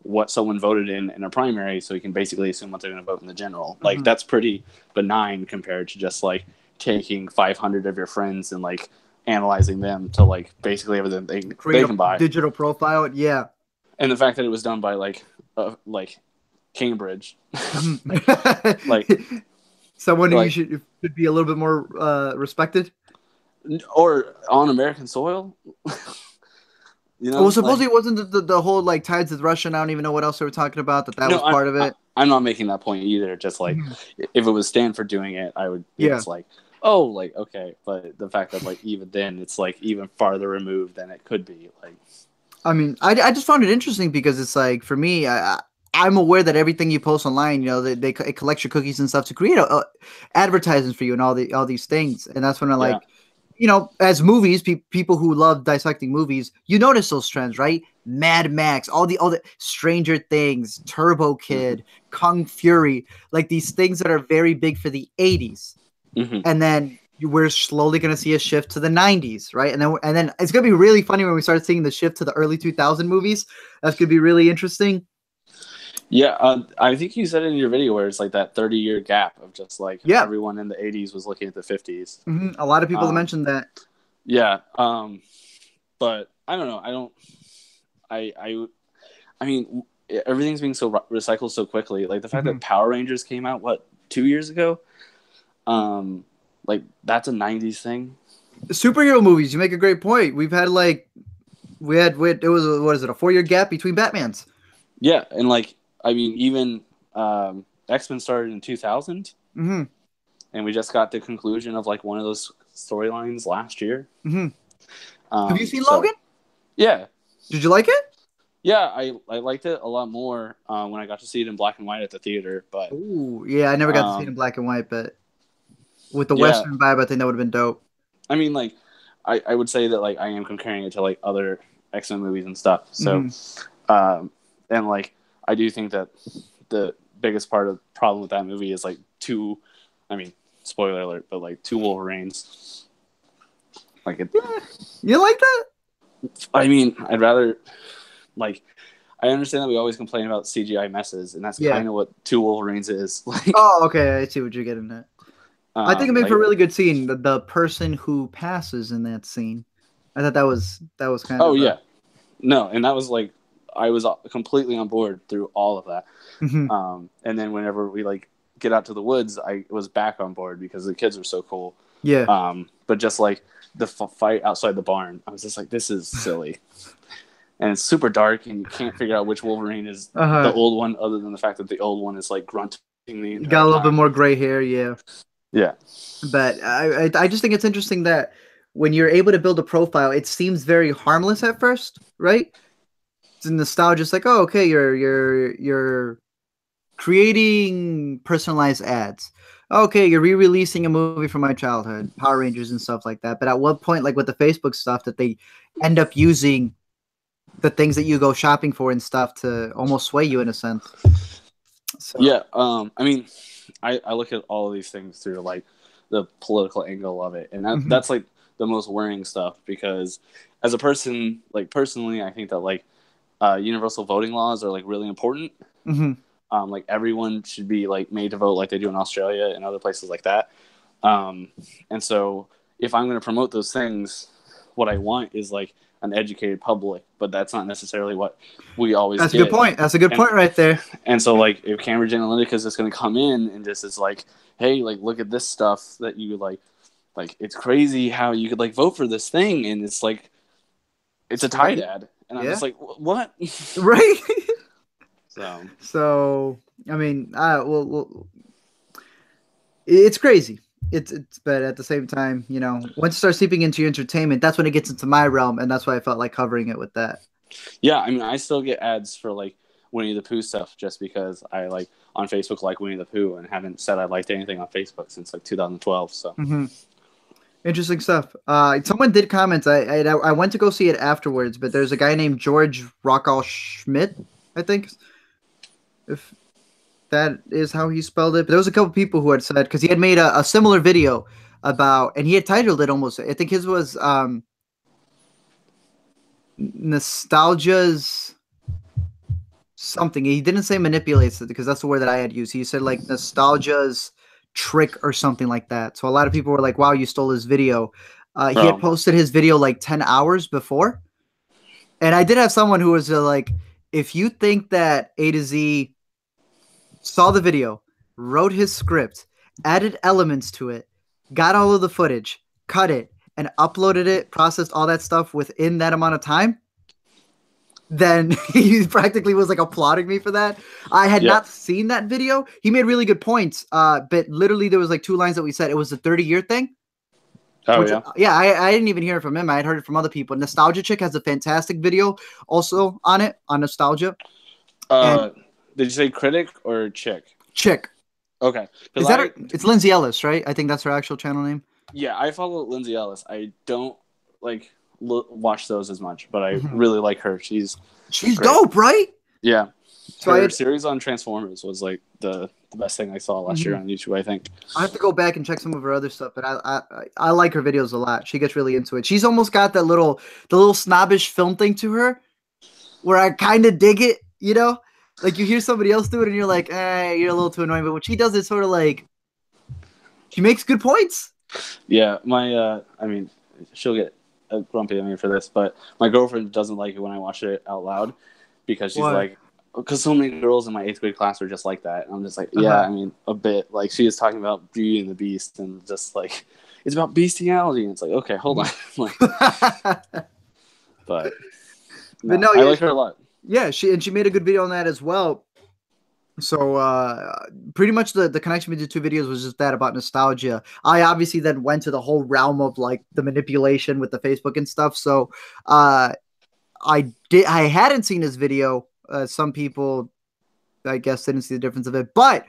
what someone voted in a primary, so you can basically assume what they're going to vote in the general. Like that's pretty benign compared to just like taking 500 of your friends and like analyzing them to like basically everything they can buy. Digital profile, yeah. And the fact that it was done by like Cambridge, like someone who should be a little bit more respected, or on American soil. You know, well, supposedly it wasn't the whole like ties with Russia. And I don't even know what else they were talking about. That was part of it. I'm not making that point either. Just like if it was Stanford doing it, I would. It's like, oh, like okay, but the fact that like even then it's like even farther removed than it could be. Like, I mean, I just found it interesting because it's like for me, I'm aware that everything you post online, you know, it collects your cookies and stuff to create advertisements for you and all these things, and that's when I like. You know, as movies, people who love dissecting movies, you notice those trends, right? Mad Max, all the Stranger Things, Turbo Kid, Kung Fury, like these things that are very big for the 80s. And then we're slowly going to see a shift to the 90s, right? And then it's going to be really funny when we start seeing the shift to the early 2000 movies. That's going to be really interesting. Yeah, I think you said it in your video where it's like that 30-year gap of just like everyone in the 80s was looking at the 50s. A lot of people have mentioned that. Yeah, but I don't know. I mean, everything's being so recycled so quickly. Like the fact that Power Rangers came out 2 years ago, like that's a 90s thing. Superhero movies. You make a great point. We've had like it was what is it, a 4-year gap between Batmans? Yeah, and like. I mean, even X-Men started in 2000, and we just got the conclusion of like one of those storylines last year. Have you seen Logan? Yeah. Did you like it? Yeah, I liked it a lot more when I got to see it in black and white at the theater. But ooh, yeah, I never got to see it in black and white, but with the Western vibe, I think that would have been dope. I mean, like, I would say that like I am comparing it to like other X-Men movies and stuff. So, and like. I do think that the biggest part of the problem with that movie is like spoiler alert, but like 2 Wolverines. Like it. You like that? I mean, I'd rather like. I understand that we always complain about CGI messes, and that's kind of what 2 Wolverines is. Like, oh, okay, I see what you're getting at. I think it made for a really good scene. The person who passes in that scene, I thought that was kind of. Oh yeah, no, and that was like I was completely on board through all of that. Mm-hmm. And then whenever we like get out to the woods, I was back on board because the kids were so cool. Yeah. But just like the fight outside the barn, I was just like, this is silly. And it's super dark, and you can't figure out which Wolverine is the old one, other than the fact that the old one is like grunting the entire got a little bit more gray hair, yeah. Yeah. But I just think it's interesting that when you're able to build a profile, it seems very harmless at first, right? It's nostalgia. It's like, oh, okay, you're creating personalized ads. Okay, you're re-releasing a movie from my childhood, Power Rangers and stuff like that. But at what point, like with the Facebook stuff, that they end up using the things that you go shopping for and stuff to almost sway you in a sense. So. Yeah, I mean, I look at all of these things through like the political angle of it, and that's like the most worrying stuff, because as a person, like personally, I think that like universal voting laws are like really important. Like everyone should be like made to vote like they do in Australia and other places like that. And so if I'm going to promote those things, what I want is like an educated public, but that's not necessarily what we always get. That's a good point. That's a good point right there. And so like if Cambridge Analytica is just going to come in and just is like, hey, like look at this stuff that you like it's crazy how you could like vote for this thing, and it's like it's a Tide ad, and I'm just like, what? Right. So I mean, well, it's crazy. It's but at the same time, you know, once it starts seeping into your entertainment, that's when it gets into my realm, and that's why I felt like covering it with that. Yeah, I mean, I still get ads for like Winnie the Pooh stuff just because I like on Facebook like Winnie the Pooh, and haven't said I liked anything on Facebook since like 2012. So interesting stuff. Someone did comment. I went to go see it afterwards, but there's a guy named George Rockall Schmidt, I think, if that is how he spelled it. But there was a couple people who had said, because he had made a similar video about, and he had titled it almost, I think his was Nostalgia's something. He didn't say manipulates it, because that's the word that I had used. He said like Nostalgia's trick or something like that. So a lot of people were like, wow, you stole his video. He had posted his video like 10 hours before. And I did have someone who was like, if you think that A to Z saw the video, wrote his script, added elements to it, got all of the footage, cut it, and uploaded it, processed all that stuff within that amount of time, then he practically was like applauding me for that. I had not seen that video. He made really good points, but literally there was like 2 lines that we said. It was a 30-year thing. Oh, yeah. I didn't even hear it from him. I had heard it from other people. Nostalgia Chick has a fantastic video also on it, on Nostalgia. Did you say critic or chick? Chick. Okay. Is that it's Lindsay Ellis, right? I think that's her actual channel name. Yeah, I follow Lindsay Ellis. I don't like watch those as much, but I really like her. She's dope, right? Yeah. So her series on Transformers was like the best thing I saw last year on YouTube, I think. I have to go back and check some of her other stuff, but I like her videos a lot. She gets really into it. She's almost got the little snobbish film thing to her, where I kind of dig it, you know? Like you hear somebody else do it and you're like, you're a little too annoying. But when she does it, sort of like, she makes good points. Yeah, I mean, she'll get grumpy at me for this, but my girlfriend doesn't like it when I watch it out loud, because she's like, because so many girls in my 8th grade class were just like that. And I'm just like, yeah, I mean, a bit. Like she is talking about Beauty and the Beast, and just like, it's about bestiality. And it's like, okay, hold on. Like, but no, I like her a lot. Yeah, she made a good video on that as well. So pretty much the connection between the 2 videos was just that about nostalgia. I obviously then went to the whole realm of like the manipulation with the Facebook and stuff. So I hadn't seen his video. Some people, I guess, didn't see the difference of it, but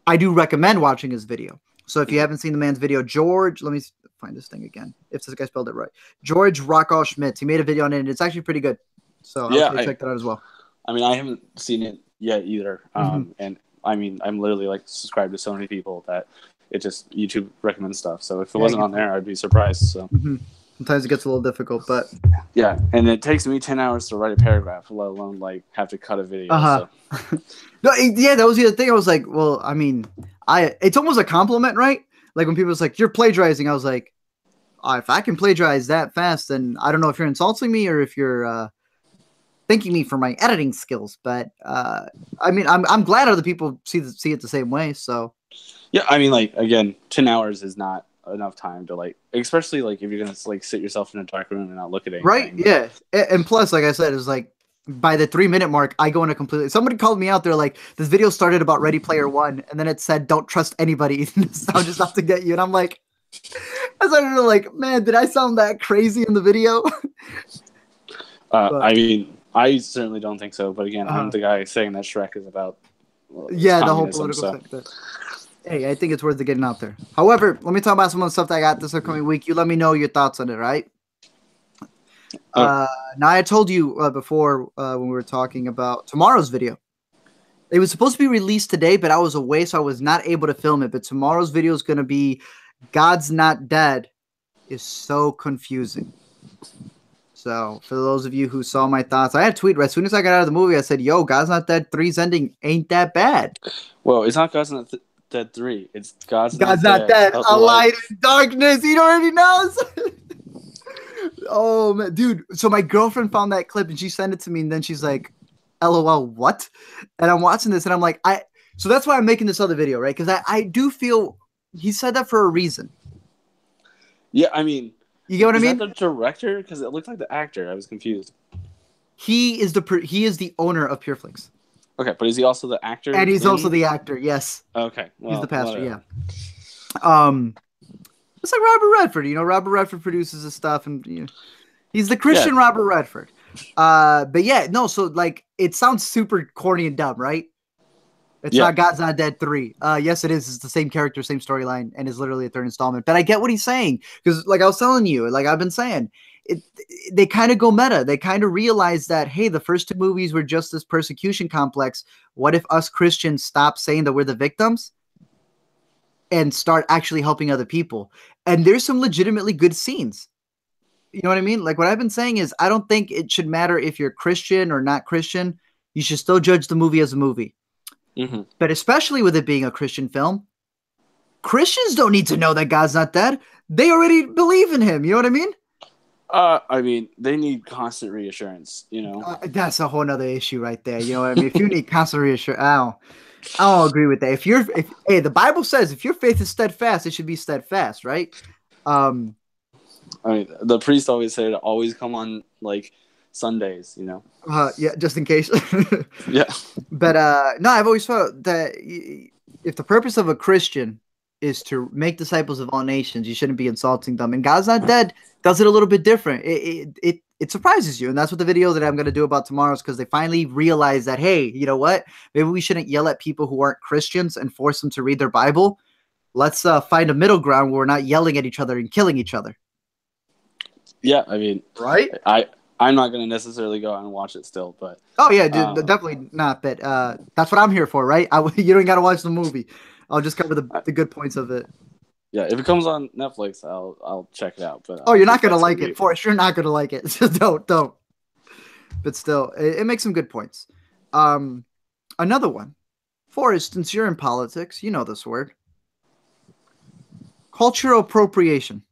I do recommend watching his video. So if you haven't seen the man's video, George, let me find this thing again, if this guy spelled it right. George Rockall Schmitz. He made a video on it, and it's actually pretty good. So I'll check that out as well. I mean, I haven't seen it yet either. And I mean, I'm literally like subscribed to so many people that it just YouTube recommends stuff. So if it Yeah, wasn't on there, I'd be surprised. So sometimes it gets a little difficult, but yeah, and it takes me 10 hours to write a paragraph, let alone like have to cut a video. So no, yeah, that was the other thing. I was like, well, I mean, it's almost a compliment, right? Like when people was like, "You're plagiarizing," I was like, if I can plagiarize that fast, then I don't know if you're insulting me or if you're thanking me for my editing skills. But I mean, I'm glad other people see it the same way. So yeah, I mean, like again, 10 hours is not enough time to like, especially like if you're gonna like sit yourself in a dark room and not look at anything. right, yeah, and plus, like I said, it's like by the 3-minute mark, I go in a completely. Somebody called me out. They're like, "This video started about Ready Player One, and then it said, don't trust anybody. I'm just out to get you." And I'm like, I started to like, man, did I sound that crazy in the video? I mean, I certainly don't think so. But again, I'm the guy saying that Shrek is about the whole political thing. But, hey, I think it's worth getting out there. However, let me talk about some of the stuff that I got this upcoming week. You let me know your thoughts on it, right? Now, I told you before when we were talking about tomorrow's video. It was supposed to be released today, but I was away, so I was not able to film it. But tomorrow's video is going to be God's Not Dead is so confusing. So, for those of you who saw my thoughts, I had a tweet right as soon as I got out of the movie. I said, "Yo, God's Not Dead 3's ending ain't that bad." Well, it's not God's Not Dead 3. It's God's Not Dead. A light in darkness. He already knows. Oh man, dude. So my girlfriend found that clip and she sent it to me, and then she's like, "LOL, what?" And I'm watching this, and I'm like, So that's why I'm making this other video, right? Because I do feel he said that for a reason. Yeah, I mean, you get what I mean? Is that the director? Because it looked like the actor. I was confused. He is the owner of PureFlix. Okay, but is he also the actor? And he's also the actor. Yes. Okay, well, he's the pastor. Yeah. It's like Robert Redford. You know, Robert Redford produces his stuff, and he's the Christian Robert Redford. But yeah, no. So like, it sounds super corny and dumb, right? It's not God's Not Dead 3. Yes, it is. It's the same character, same storyline, and is literally a third installment. But I get what he's saying because, like I was telling you, like I've been saying, they kind of go meta. They kind of realize that, hey, the first 2 movies were just this persecution complex. What if us Christians stop saying that we're the victims and start actually helping other people? And there's some legitimately good scenes. You know what I mean? Like what I've been saying is I don't think it should matter if you're Christian or not Christian. You should still judge the movie as a movie. Mm-hmm. But especially with it being a Christian film, Christians don't need to know that God's not dead. They already believe in him. You know what I mean? I mean, they need constant reassurance, you know? That's a whole nother issue right there. You know what I mean? If you need constant reassurance, I don't agree with that. Hey, the Bible says if your faith is steadfast, it should be steadfast, right? I mean, the priest always said always come on like Sundays, you know? Yeah, just in case. Yeah. But no, I've always felt that if the purpose of a Christian is to make disciples of all nations, you shouldn't be insulting them. And God's Not Dead does it a little bit different. It surprises you. And that's what the video that I'm going to do about tomorrow is, because they finally realize that, hey, you know what? Maybe we shouldn't yell at people who aren't Christians and force them to read their Bible. Let's find a middle ground where we're not yelling at each other and killing each other. Yeah, I mean, right? I'm not going to necessarily go out and watch it still, but... Oh, yeah, dude, definitely not. But that's what I'm here for, right? You don't got to watch the movie. I'll just cover the good points of it. Yeah, if it comes on Netflix, I'll check it out. But you're not going to like it. Forrest, you're not going to like it. Just don't. But still, it makes some good points. Another one. Forrest, since you're in politics, you know this word. Cultural appropriation.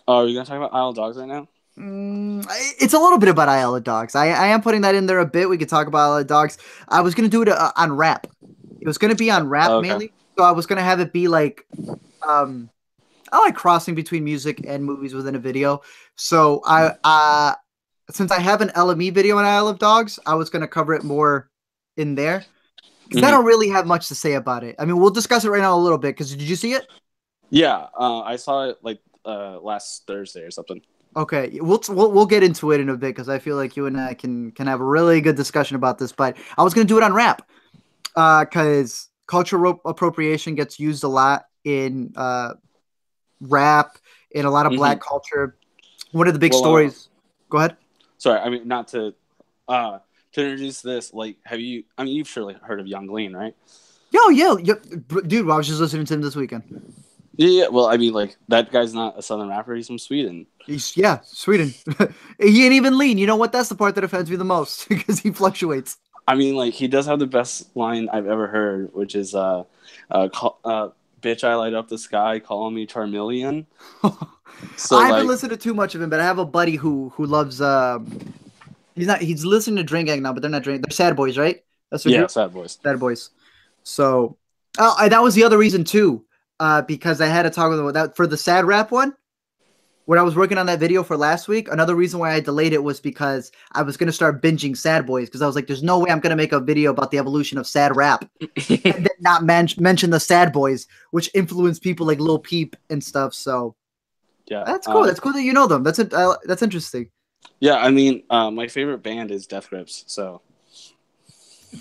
Oh, are you going to talk about Isle of Dogs right now? It's a little bit about Isle of Dogs. I am putting that in there a bit. We could talk about Isle of Dogs. I was going to do it on rap. It was going to be on rap mainly. So I was going to have it be like, I like crossing between music and movies within a video. So since I have an LME video on Isle of Dogs, I was going to cover it more in there. Because I don't really have much to say about it. I mean, we'll discuss it right now a little bit. Because did you see it? Yeah, I saw it like last Thursday or something. Okay, we'll get into it in a bit because I feel like you and I can have a really good discussion about this. But I was going to do it on rap because cultural appropriation gets used a lot in rap, in a lot of Black culture. One of the big stories. Go ahead. Sorry, I mean, not to introduce this. Like, you've surely heard of Young Lean, right? Yo, yeah, dude. I was just listening to him this weekend. Yeah, well, I mean, like that guy's not a southern rapper. He's from Sweden. Yeah, Sweden. He ain't even lean. You know what? That's the part that offends me the most because he fluctuates. I mean, like he does have the best line I've ever heard, which is "Bitch, I light up the sky, calling me Charmeleon." So I haven't like, listened to too much of him, but I have a buddy who loves. He's listening to Drink Gang now, but they're not drink. They're Sad Boys, right? That's their yeah, group. Sad Boys. Sad Boys. So, that was the other reason too, because I had to talk with him that for the sad rap one. When I was working on that video for last week, another reason why I delayed it was because I was gonna start binging Sad Boys because I was like, "There's no way I'm gonna make a video about the evolution of sad rap and then not mention the Sad Boys, which influence people like Lil Peep and stuff." So Yeah, that's cool. That's cool that you know them. That's it. That's interesting. yeah. I mean, my favorite band is Death Grips. So,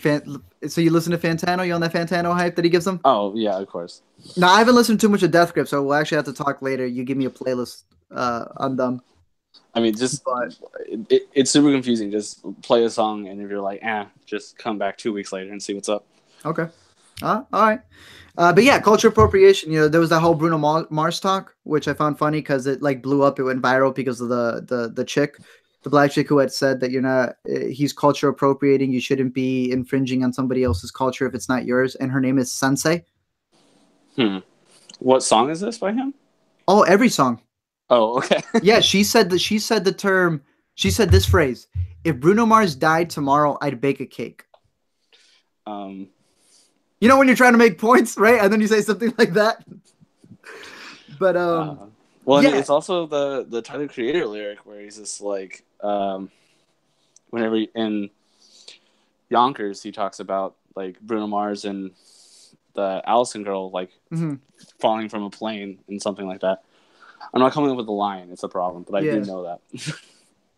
So you listen to Fantano? You on that Fantano hype that he gives them? oh yeah, of course. No, I haven't listened too much of Death Grip, so we'll actually have to talk later. You give me a playlist on them. I mean, just But it's super confusing. Just play a song, and if you're like, just come back 2 weeks later and see what's up. okay, all right. But yeah, culture appropriation. You know, there was that whole Bruno Mars talk, which I found funny because it like blew up. It went viral because of the chick, the black chick who had said that you're not. He's culture appropriating. You shouldn't be infringing on somebody else's culture if it's not yours. And her name is Sensei. What song is this by him? Oh, every song. Oh, okay. Yeah, she said that. She said the term. She said this phrase: "If Bruno Mars died tomorrow, I'd bake a cake." You know when you're trying to make points, right? And then you say something like that. But well, yeah. it's also the Tyler Creator lyric where he's just like, whenever in Yonkers he talks about like Bruno Mars and the Allison girl like falling from a plane and something like that. I'm not coming up with the line; it's a problem, but I do know that.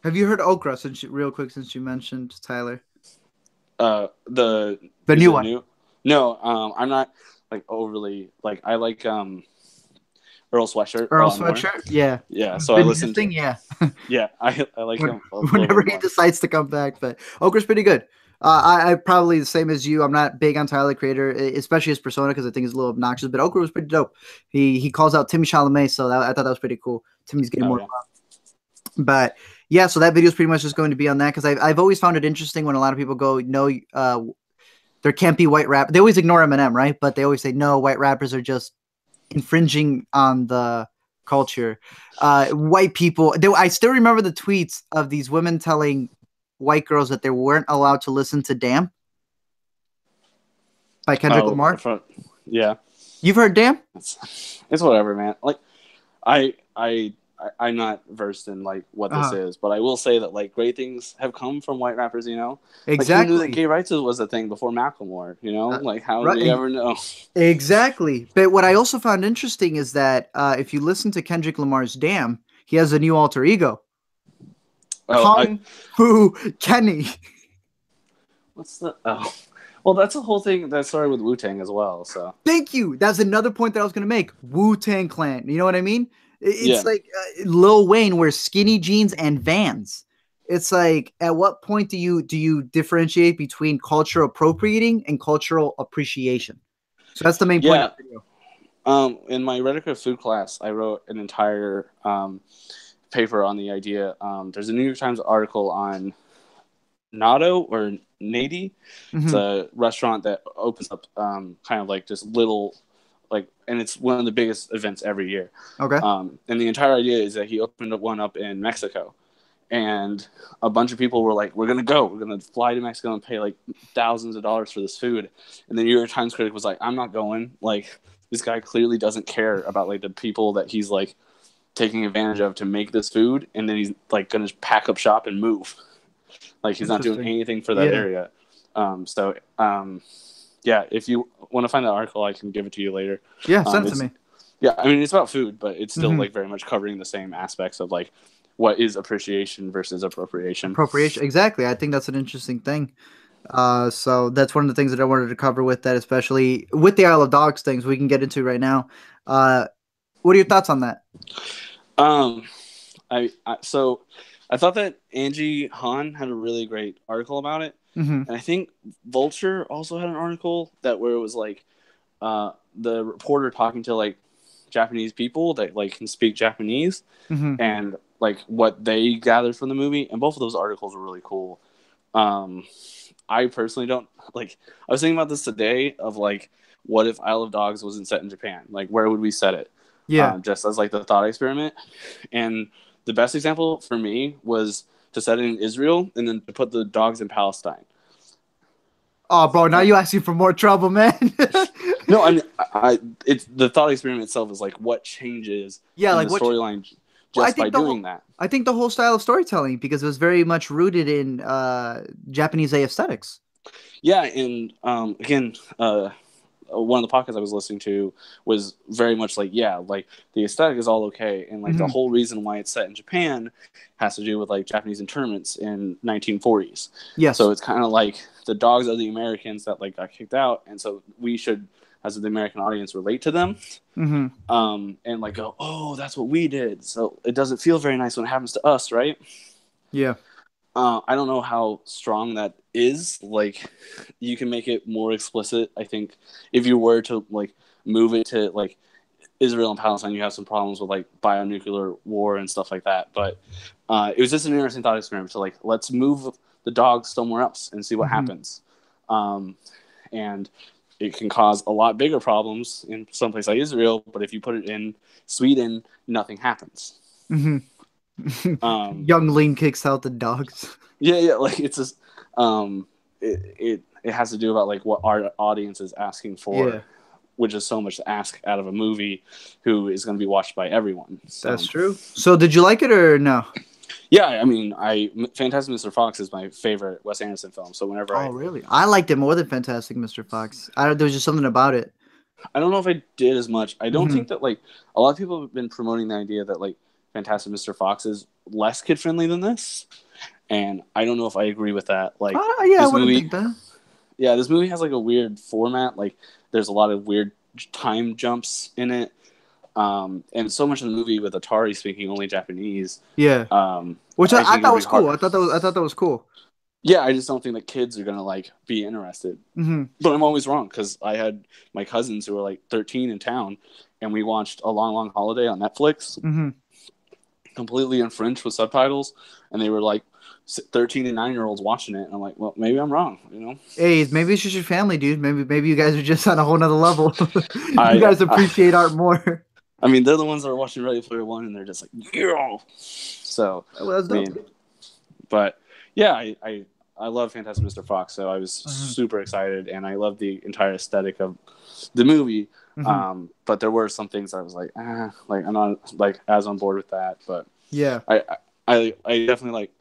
Have you heard Okra? Real quick, since you mentioned Tyler, the new one. No, I'm not like overly like I like Earl Sweatshirt. Earl Sweatshirt, yeah. So I listened. Yeah, yeah, I like him whenever he decides to come back. But Okra's pretty good. I probably the same as you. I'm not big on Tyler the Creator, especially his persona because I think it's a little obnoxious. But Okra was pretty dope. He calls out Timmy Chalamet, so I thought that was pretty cool. Timmy's getting more. But yeah, so that video is pretty much just going to be on that because I've always found it interesting when a lot of people go, no, there can't be white rap. They always ignore Eminem, right? But they always say, no, white rappers are just infringing on the culture. White people, I still remember the tweets of these women telling white girls that they weren't allowed to listen to Damn by Kendrick Lamar. Yeah. You've heard Damn? It's whatever, man. Like, I'm not versed in like what this is, but I will say that like great things have come from white rappers. You know, exactly. Like, who knew that gay rights was a thing before Macklemore? You know, like how do you ever know? Exactly. But what I also found interesting is that if you listen to Kendrick Lamar's "Damn," he has a new alter ego, Kung Fu Kenny. What's the? Oh, well, that's a whole thing that started with Wu-Tang as well. So thank you. That's another point that I was going to make. Wu-Tang Clan. You know what I mean? It's like Lil Wayne wears skinny jeans and Vans. It's like, at what point do you differentiate between culture appropriating and cultural appreciation? So that's the main point of the video. In my Rhetoric of Food class, I wrote an entire paper on the idea. There's a New York Times article on Nado or Nady. It's a restaurant that opens up kind of like just little like, and it's one of the biggest events every year. Okay. And the entire idea is that he opened up one up in Mexico, and a bunch of people were like, "We're gonna fly to Mexico and pay like thousands of dollars for this food." And the New York Times critic was like, "I'm not going. Like, this guy clearly doesn't care about like the people that he's like taking advantage of to make this food, and then he's like gonna pack up shop and move. Like, he's not doing anything for that area." Yeah, if you want to find that article, I can give it to you later. Yeah, send it to me. Yeah, I mean, it's about food, but it's still like very much covering the same aspects of like what is appreciation versus appropriation. Appropriation, exactly. I think that's an interesting thing. So that's one of the things that I wanted to cover with that, especially with the Isle of Dogs things we can get into right now. What are your thoughts on that? So I thought that Angie Han had a really great article about it. Mm-hmm. And I think Vulture also had an article that where it was like the reporter talking to like Japanese people that like can speak Japanese Mm-hmm. and like what they gathered from the movie, and both of those articles were really cool. I personally don't like. I was thinking about this today of like, what if Isle of Dogs wasn't set in Japan? Like, where would we set it? Yeah. Just as like the thought experiment. And the best example for me was to set it in Israel and then to put the dogs in Palestine. Oh, bro, now you asking for more trouble, man. No, I mean, it's the thought experiment itself is like what changes Yeah, in like the what? storyline Well, just by doing that. I think the whole style of storytelling because it was very much rooted in Japanese aesthetics. Yeah, and again, one of the podcasts I was listening to was very much like, yeah, like the aesthetic is all okay, and like the Mm-hmm. whole reason why it's set in Japan has to do with like Japanese internments in 1940s. Yes. So it's kind of like the dogs are the Americans that like got kicked out, and so we should, as the American audience, relate to them, Mm-hmm. and like go, oh, that's what we did. So it doesn't feel very nice when it happens to us, right? Yeah. I don't know how strong that is. Like, you can make it more explicit. I think if you were to like move it to like Israel and Palestine, you have some problems with like bionuclear war and stuff like that. But it was just an interesting thought experiment to like, let's move the dogs somewhere else and see what Mm-hmm. happens. And it can cause a lot bigger problems in some place like Israel. But if you put it in Sweden, nothing happens. Mm-hmm. Young Lean kicks out the dogs. Yeah, like it's just it has to do about like what our audience is asking for, Yeah. which is so much to ask out of a movie who is going to be watched by everyone. So, That's true. So did you like it or no? Yeah, I mean, Fantastic Mr. Fox is my favorite Wes Anderson film. So whenever Really? I liked it more than Fantastic Mr. Fox. There was just something about it. I don't know if I did as much. I don't Mhm. think that like a lot of people have been promoting the idea that like Fantastic Mr. Fox is less kid friendly than this, and I don't know if I agree with that. Like, Yeah, I this wouldn't movie, think that. yeah, this movie has like a weird format. Like, there's a lot of weird time jumps in it, and so much of the movie with Atari speaking only Japanese. Yeah. Which I think thought it'll was be cool. hard. I thought that was cool. Yeah, I just don't think that kids are gonna like be interested. Mm-hmm. But I'm always wrong because I had my cousins who were like 13 in town, and we watched A Long Long Holiday on Netflix, Mm-hmm. completely in French with subtitles, and they were like 13 and 9-year-olds watching it, and I'm like, well, maybe I'm wrong, you know? Hey, maybe it's just your family, dude. Maybe you guys are just on a whole nother level. I You guys appreciate art more. I mean, they're the ones that are watching Ready Player One, and they're just like, yeah. So, Well, that's I mean, dope. but yeah, I love Fantastic Mr. Fox, so I was Mm-hmm. super excited, and I love the entire aesthetic of the movie. Mm-hmm. But there were some things I was like, like I'm not like as on board with that. But Yeah, I definitely like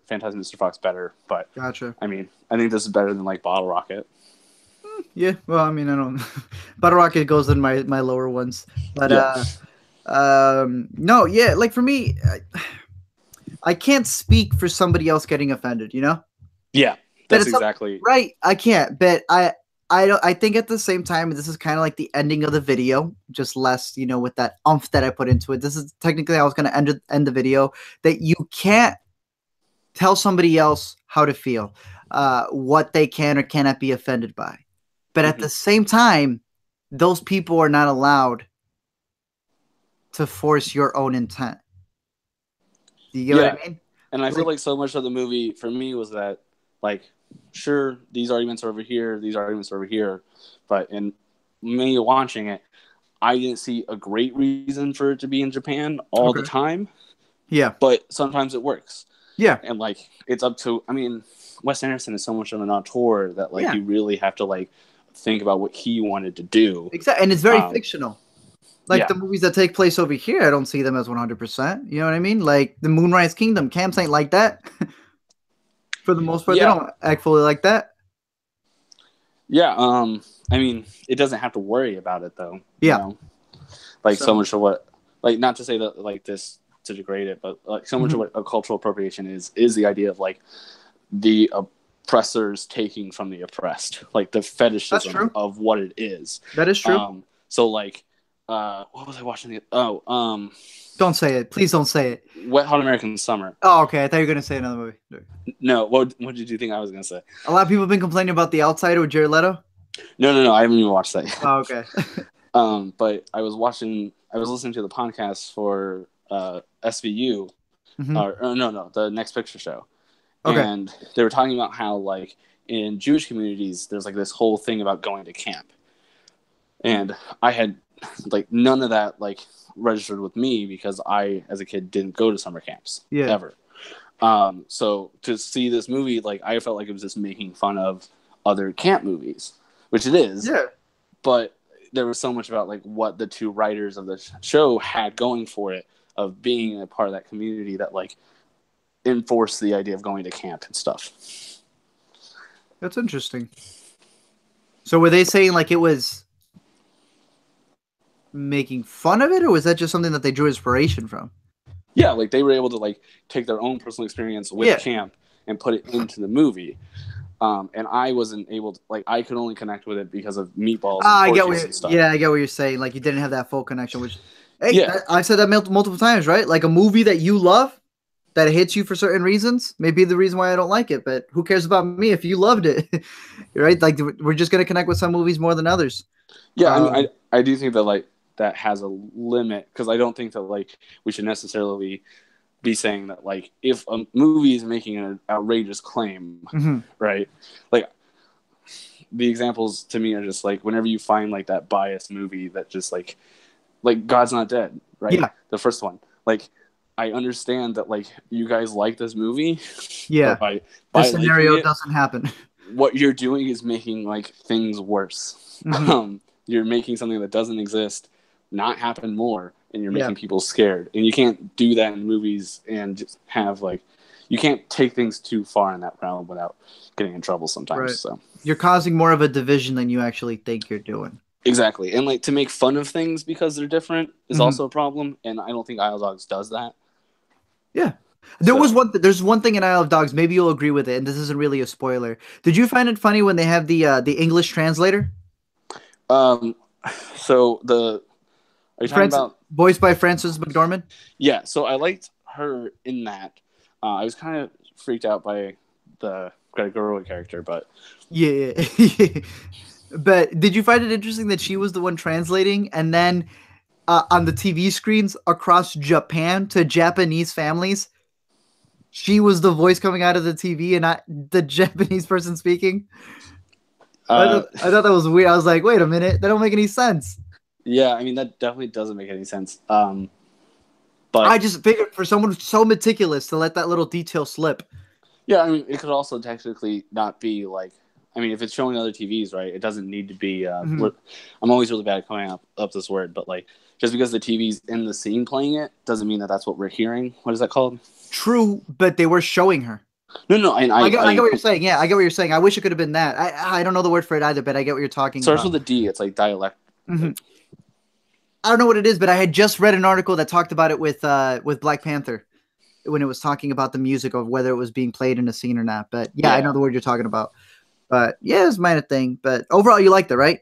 Fantastic Mr. Fox better. But gotcha. I mean, I think this is better than like Bottle Rocket. Yeah, well, I mean, I don't. Battle Rocket goes in my lower ones, but Yeah. no, yeah, like for me, I can't speak for somebody else getting offended, you know. Yeah, But that's it's exactly right. I can't, but I don't. I think at the same time, this is kind of like the ending of the video, just less, you know, with that umph that I put into it. This is technically I was going to end the video that you can't tell somebody else how to feel, what they can or cannot be offended by, but at the same time, those people are not allowed to force your own intent. Do you get what I mean? And I feel like so much of the movie for me was that, like, sure, these arguments are over here, these arguments are over here, but in me watching it, I didn't see a great reason for it to be in Japan all the time. Yeah. But sometimes it works. Yeah. And, like, it's up to, I mean, Wes Anderson is so much of an auteur that, like, you really have to, like, think about what he wanted to do. Exactly. And it's very fictional. Like the movies that take place over here, I don't see them as 100%. You know what I mean? Like the Moonrise Kingdom, camps ain't like that. For the most part, they don't act fully like that. Yeah. I mean, it doesn't have to worry about it though. Yeah. You know? Like so much of what, like, not to say that like this to degrade it, but like so much of what a cultural appropriation is the idea of like the oppressors taking from the oppressed, like the fetishism of what it is. That is true. So like, what was I watching? Don't say it. Please don't say it. Wet Hot American Summer. Oh, okay. I thought you were gonna say another movie. No, what did you think I was gonna say? A lot of people have been complaining about The Outsider with Jared Leto. No, I haven't even watched that yet. Oh, okay. But I was listening to the podcast for SVU, or the Next Picture Show, Okay. and they were talking about how like in Jewish communities there's like this whole thing about going to camp, and I had like none of that like registered with me because I as a kid didn't go to summer camps ever. So to see this movie, like I felt like it was just making fun of other camp movies, which it is. Yeah. But there was so much about like what the two writers of the show had going for it of being a part of that community that like enforced the idea of going to camp and stuff. That's interesting. So were they saying like it was making fun of it, or was that just something that they drew inspiration from? Yeah, like they were able to like take their own personal experience with camp and put it into the movie. And I wasn't able to, like, I could only connect with it because of Meatballs and stuff. Yeah, I get what you're saying. Like, you didn't have that full connection, which, hey, I've said that multiple times, right? Like, a movie that you love, that hits you for certain reasons, may be the reason why I don't like it, but who cares about me if you loved it, right? Like, we're just going to connect with some movies more than others. Yeah, I mean, I do think that, like, that has a limit, because I don't think that, like, we should necessarily be saying that like if a movie is making an outrageous claim, right? Like the examples to me are just like whenever you find like that biased movie that just like God's Not Dead, right? Yeah. The first one. Like I understand that like you guys like this movie. Yeah. The scenario doesn't happen. What you're doing is making like things worse. You're making something that doesn't exist not happen more. And you're making people scared. And you can't do that in movies and just have, like, you can't take things too far in that realm without getting in trouble sometimes. Right. So you're causing more of a division than you actually think you're doing. Exactly. And, like, to make fun of things because they're different is also a problem. And I don't think Isle of Dogs does that. Yeah. There's one thing in Isle of Dogs, maybe you'll agree with it, and this isn't really a spoiler. Did you find it funny when they have the English translator? So are you talking about voiced by Frances McDormand? Yeah, so I liked her in that. I was kind of freaked out by the Greta Gerwig character, but yeah. But did you find it interesting that she was the one translating, and then on the TV screens across Japan to Japanese families, she was the voice coming out of the TV and not the Japanese person speaking? I thought that was weird. I was like, wait a minute, that don't make any sense. Yeah, I mean, that definitely doesn't make any sense. But I just figured for someone so meticulous to let that little detail slip. Yeah, I mean, it could also technically not be like, I mean, if it's showing other TVs, right, it doesn't need to be, I'm always really bad at coming up this word, but like, just because the TV's in the scene playing it doesn't mean that that's what we're hearing. What is that called? True, but they were showing her. No, I get what you're saying. Yeah, I get what you're saying. I wish it could have been that. I don't know the word for it either, but I get what you're talking about. Starts with a D. It's like dialect. I don't know what it is, but I had just read an article that talked about it with Black Panther when it was talking about the music of whether it was being played in a scene or not. But yeah, I know the word you're talking about. But yeah, it's minor thing. But overall, you liked it, right?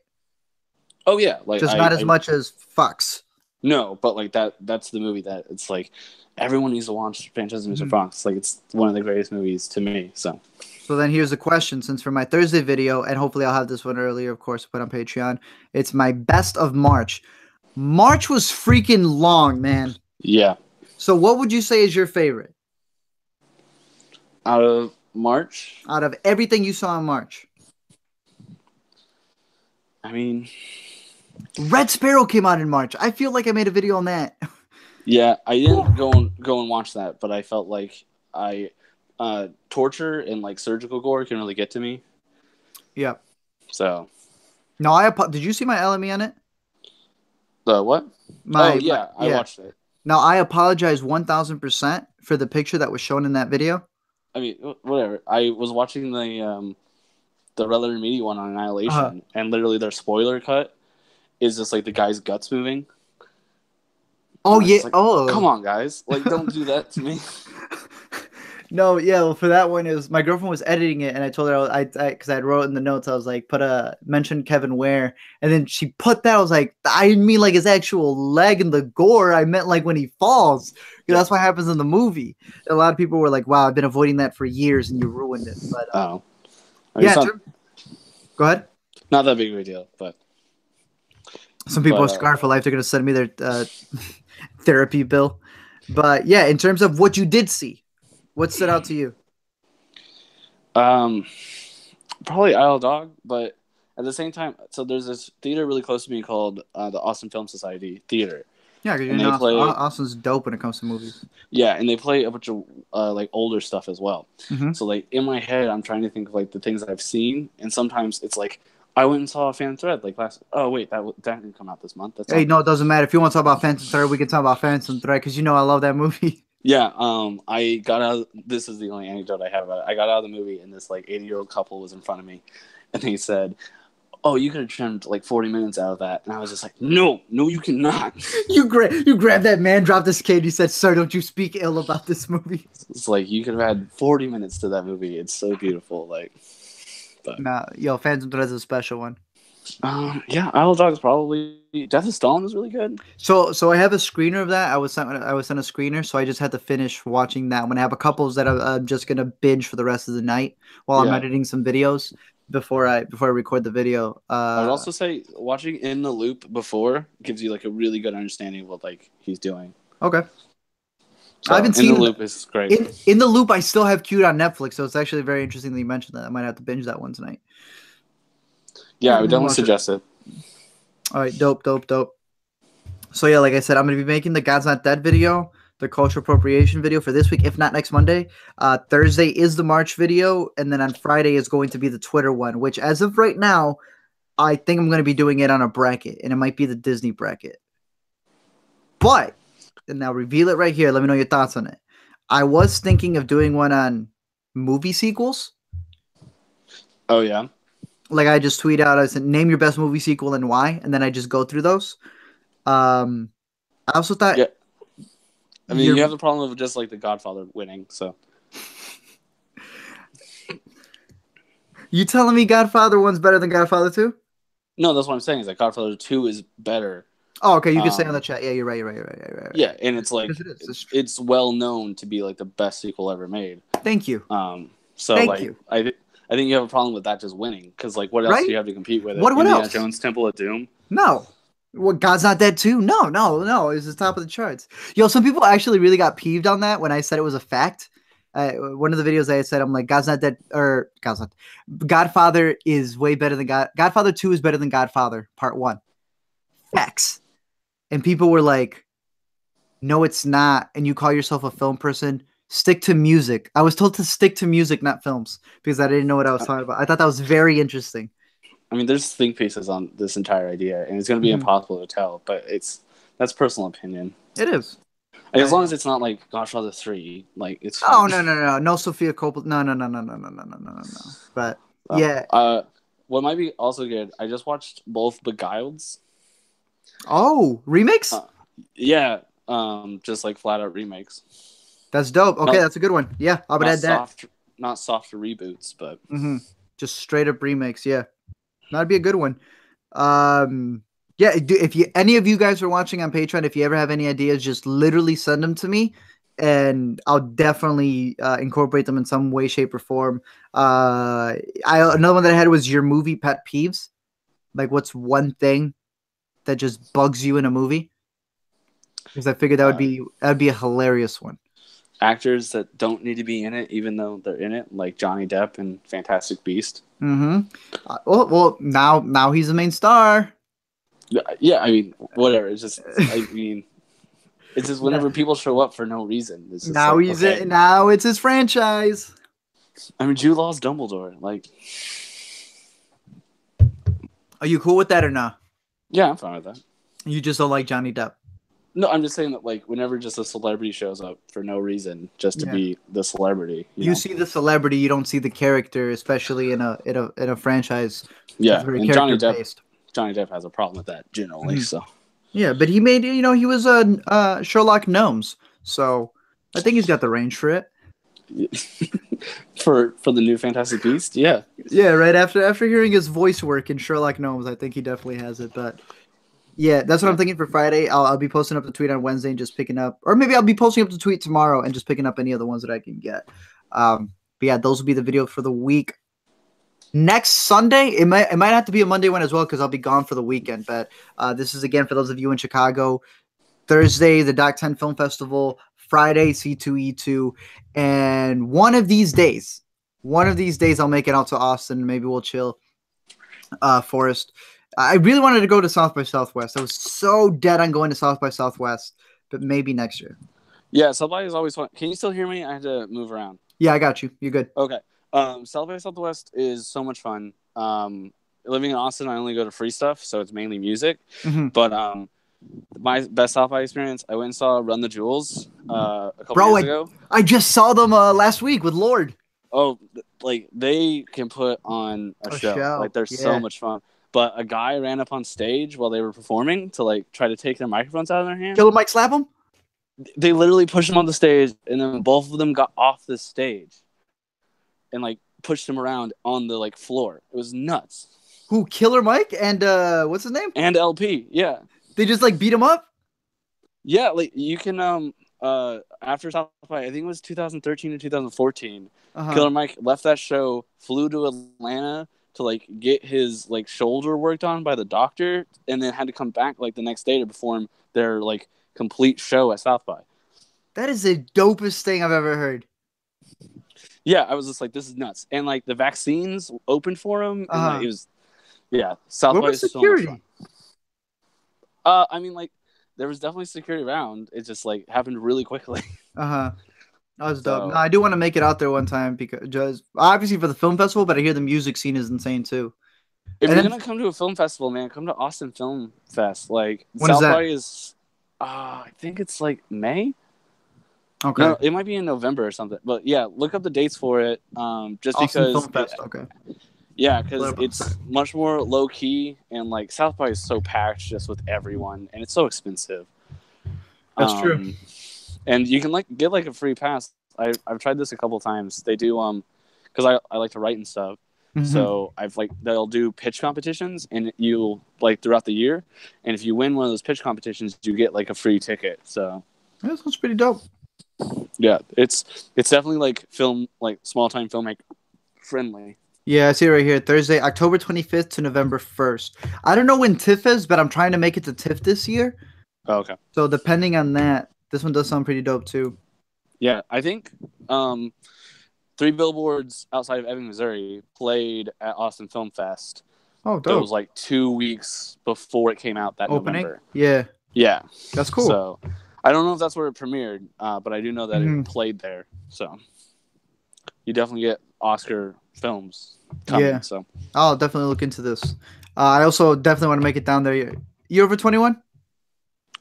Oh yeah, like just not as much as Fox. No, but like that's the movie that it's like everyone needs to watch Phantasm Mr. Fox. Like it's one of the greatest movies to me. So then here's a question, since for my Thursday video, and hopefully I'll have this one earlier, of course, put on Patreon. It's my best of March. March was freaking long, man. Yeah. So what would you say is your favorite? Out of March? Out of everything you saw in March. I mean, Red Sparrow came out in March. I feel like I made a video on that. Yeah, I didn't go and watch that, but I felt like torture and like surgical gore can really get to me. Yeah. So. No, did you see my LME on it? The what? I watched it. Now, I apologize 1,000% for the picture that was shown in that video. I mean, whatever. I was watching the Red Letter Media one on Annihilation, and literally their spoiler cut is just like the guy's guts moving. Oh, yeah. Like, come on, guys. Like, don't do that to me. No, yeah, well, for that one is my girlfriend was editing it, and I told her because I wrote in the notes, I was like, mention Kevin Ware, and then she put that. I was like, I didn't mean like his actual leg and the gore. I meant like when he falls, because that's what happens in the movie. A lot of people were like, "Wow, I've been avoiding that for years, and you ruined it." But Oh, I mean, yeah, it's go ahead. not that big of a deal, but Some people are scarred for life. They're gonna send me their therapy bill. But yeah, in terms of what you did see, what stood out to you? Probably Isle Dog, but at the same time, so there's this theater really close to me called the Austin Film Society Theater. Yeah, because you And know they play, Austin's dope when it comes to movies. yeah, and they play a bunch of like older stuff as well. Mm-hmm. So like in my head, I'm trying to think of like the things that I've seen, and sometimes it's like I went and saw a Phantom Thread like last. Oh wait, that didn't come out this month. That's Hey, no, it doesn't matter. If you want to talk about Phantom Thread, we can talk about Phantom Thread because you know I love that movie. Yeah, I got out. This is the only anecdote I have about it. I got out of the movie, and this like 80-year-old couple was in front of me, and they said, "Oh, you could have trimmed like 40 minutes out of that," and I was just like, "No, you cannot." You grabbed that man, dropped this kid. You said, "Sir, don't you speak ill about this movie." It's like you could have had 40 minutes to that movie. It's so beautiful, like. But Nah, yo, Phantom Thread is a special one. Yeah, Isle of Dogs probably. Death of Stalin was really good. So I have a screener of that. I was sent a screener, so I just had to finish watching that. I'm gonna have a couples that I'm just gonna binge for the rest of the night while I'm editing some videos before I record the video. I would also say watching In the Loop before gives you like a really good understanding of what like he's doing. Okay. So, I haven't seen In the Loop is great. In the Loop I still have queued on Netflix, so it's actually very interesting that you mentioned that. I might have to binge that one tonight. Yeah, I would definitely suggest it. All right, dope. So yeah, like I said, I'm gonna be making the God's Not Dead video, the cultural appropriation video for this week, if not next Monday. Thursday is the March video, and then on Friday is going to be the Twitter one, which as of right now, I think I'm gonna be doing it on a bracket, and it might be the Disney bracket. But, and I'll reveal it right here. Let me know your thoughts on it. I was thinking of doing one on movie sequels. Oh yeah. Like I just tweet out, I said, name your best movie sequel and why, and then I just go through those. I also thought, yeah. I mean, you have the problem of just like The Godfather winning. So, you telling me Godfather 1's better than Godfather 2? No, that's what I'm saying. Is that Godfather 2 is better. Oh, okay. You can say on the chat. Yeah, you're right. Yeah, and it's like it's well known to be like the best sequel ever made. Thank you. So Thank like you. I think you have a problem with that just winning because like what else do you have to compete with? What Indiana else? Jones Temple of Doom? No. What, God's Not Dead 2? No. It's the top of the charts. Yo, some people actually really got peeved on that when I said it was a fact. One of the videos I had said, I'm like, God's Not Dead, or Godfather is way better than Godfather 2 is better than Godfather Part 1. Facts. And people were like, no, it's not. And you call yourself a film person? Stick to music. I was told to stick to music, not films, because I didn't know what I was talking about. I thought that was very interesting. I mean, there's think pieces on this entire idea, and it's going to be impossible to tell, but that's personal opinion. It is. Like, as long as it's not like Godfather 3, like it's fine. Oh no Sophia Coppola, no. But yeah. What might be also good, I just watched both Beguileds. Oh, remakes? Yeah, just like flat out remakes. That's dope. Okay, that's a good one. Yeah, I would add that. Not soft reboots, but just straight up remakes. Yeah, that'd be a good one. Yeah, if any of you guys are watching on Patreon, if you ever have any ideas, just literally send them to me, and I'll definitely incorporate them in some way, shape, or form. Another one that I had was your movie pet peeves. Like, what's one thing that just bugs you in a movie? Because I figured that'd be a hilarious one. Actors that don't need to be in it, even though they're in it, like Johnny Depp in Fantastic Beast. Well, now he's the main star. Yeah, I mean, whatever. It's just, I mean, it's just whenever people show up for no reason. It's just now like, now it's his franchise. I mean, Jude Law's Dumbledore. Like, are you cool with that or not? Yeah, I'm fine with that. You just don't like Johnny Depp. No, I'm just saying that, like, whenever just a celebrity shows up for no reason, just to be the celebrity, you know? See the celebrity, you don't see the character, especially in a franchise. Yeah, and Johnny Depp has a problem with that generally. So yeah, but he made he was Sherlock Gnomes, so I think he's got the range for it. for the new Fantastic Beast. Yeah. Yeah, right after hearing his voice work in Sherlock Gnomes, I think he definitely has it. But yeah, that's what I'm thinking for Friday. I'll be posting up the tweet on Wednesday and just picking up, or maybe I'll be posting up the tweet tomorrow and just picking up any of the ones that I can get. But yeah, those will be the video for the week. Next Sunday, it might have to be a Monday one as well because I'll be gone for the weekend. But this is again for those of you in Chicago. Thursday, the Doc 10 Film Festival. Friday, C2E2, and one of these days, I'll make it out to Austin. Maybe we'll chill. Forest. I really wanted to go to South by Southwest. I was so dead on going to South by Southwest, but maybe next year. Yeah, South by is always fun. Can you still hear me? I had to move around. Yeah, I got you. You're good. Okay. South by Southwest is so much fun. Living in Austin, I only go to free stuff, so it's mainly music. Mm-hmm. But my best South by experience, I went and saw Run the Jewels a couple years ago. I just saw them last week with Lord. Oh, like they can put on a show. Like they're so much fun. But a guy ran up on stage while they were performing to like try to take their microphones out of their hands. Killer Mike slap him? They literally pushed him on the stage, and then both of them got off the stage and like pushed him around on the like floor. It was nuts. Who, Killer Mike and what's his name? And LP, yeah. They just like beat him up? Yeah, like you can after South by, I think it was 2013 or 2014, Killer Mike left that show, flew to Atlanta to like get his like shoulder worked on by the doctor, and then had to come back like the next day to perform their like complete show at South by. That is the dopest thing I've ever heard. Yeah, I was just like, this is nuts. And like the vaccines opened for him, and like, it was South by is security? So much fun. I mean, like, there was definitely security around. It just, like, happened really quickly. That was dope. No, I do want to make it out there one time because just obviously for the film festival, but I hear the music scene is insane too. If you're gonna come to a film festival, man, come to Austin Film Fest. Like, when South by is, I think it's like May. Okay. No, it might be in November or something. But yeah, look up the dates for it. Just Austin because. Film Fest. Okay. Yeah, because it's much more low key, and like South by is so packed just with everyone, and it's so expensive. That's true. And you can like get like a free pass. I've tried this a couple times. They do because I like to write and stuff. Mm-hmm. So they'll do pitch competitions, and you like throughout the year, and if you win one of those pitch competitions, you get like a free ticket. So that sounds pretty dope. Yeah, it's definitely like small time filmmaker friendly. Yeah, I see it right here. Thursday, October 25th to November 1st. I don't know when TIFF is, but I'm trying to make it to TIFF this year. Oh, okay. So depending on that, this one does sound pretty dope too. Yeah, I think 3 Billboards outside of Ebbing, Missouri played at Austin Film Fest. Oh, dope. It was like 2 weeks before it came out that opening? November. Yeah. Yeah. That's cool. So I don't know if that's where it premiered, but I do know that it played there. So you definitely get Oscar films coming. Yeah. So I'll definitely look into this. I also definitely want to make it down there. You over 21?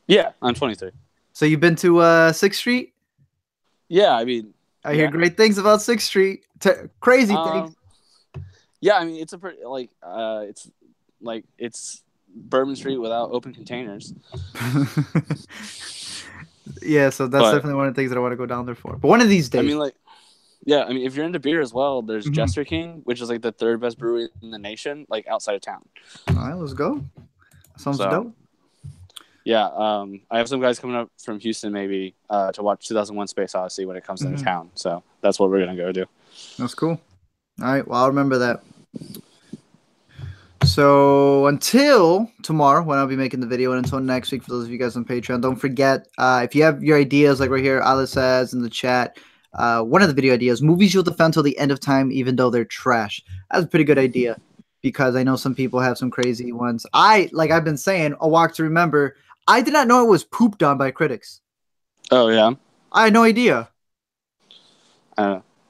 Yeah, I'm 23. So you've been to 6th Street? Yeah, I mean, I hear great things about 6th Street. Crazy things. Yeah, I mean, it's a pretty it's Bourbon Street without open containers. Yeah, so that's definitely one of the things that I want to go down there for. But one of these days. I mean, if you're into beer as well, there's Jester King, which is like the 3rd best brewery in the nation, like outside of town. All right, let's go. Sounds dope. Yeah, I have some guys coming up from Houston maybe to watch 2001: Space Odyssey when it comes into town. So that's what we're gonna go do. That's cool. All right, well, I'll remember that. So until tomorrow, when I'll be making the video, and until next week, for those of you guys on Patreon, don't forget, if you have your ideas, like right here, Alice says in the chat, one of the video ideas, movies you'll defend till the end of time, even though they're trash. That's a pretty good idea, because I know some people have some crazy ones. Like I've been saying, A Walk to Remember, I did not know it was pooped on by critics. Oh, yeah? I had no idea.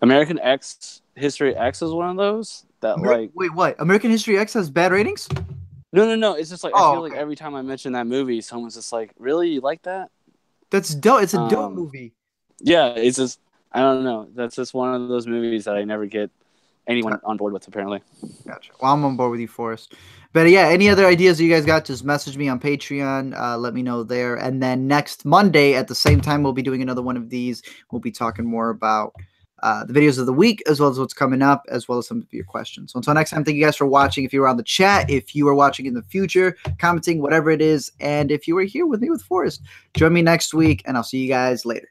American History X is one of those that Wait, what? American History X has bad ratings? No. It's just like I feel like every time I mention that movie, someone's just like, "Really, you like that?" That's dope. It's a dope movie. Yeah, it's just I don't know. That's just one of those movies that I never get anyone on board with. Apparently. Gotcha. Well, I'm on board with you, Forrest. But yeah, any other ideas that you guys got, just message me on Patreon. Let me know there. And then next Monday at the same time, we'll be doing another one of these. We'll be talking more about the videos of the week, as well as what's coming up, as well as some of your questions. So until next time, thank you guys for watching. If you were on the chat, if you are watching in the future, commenting, whatever it is, and if you were here with me with Forrest, join me next week, and I'll see you guys later.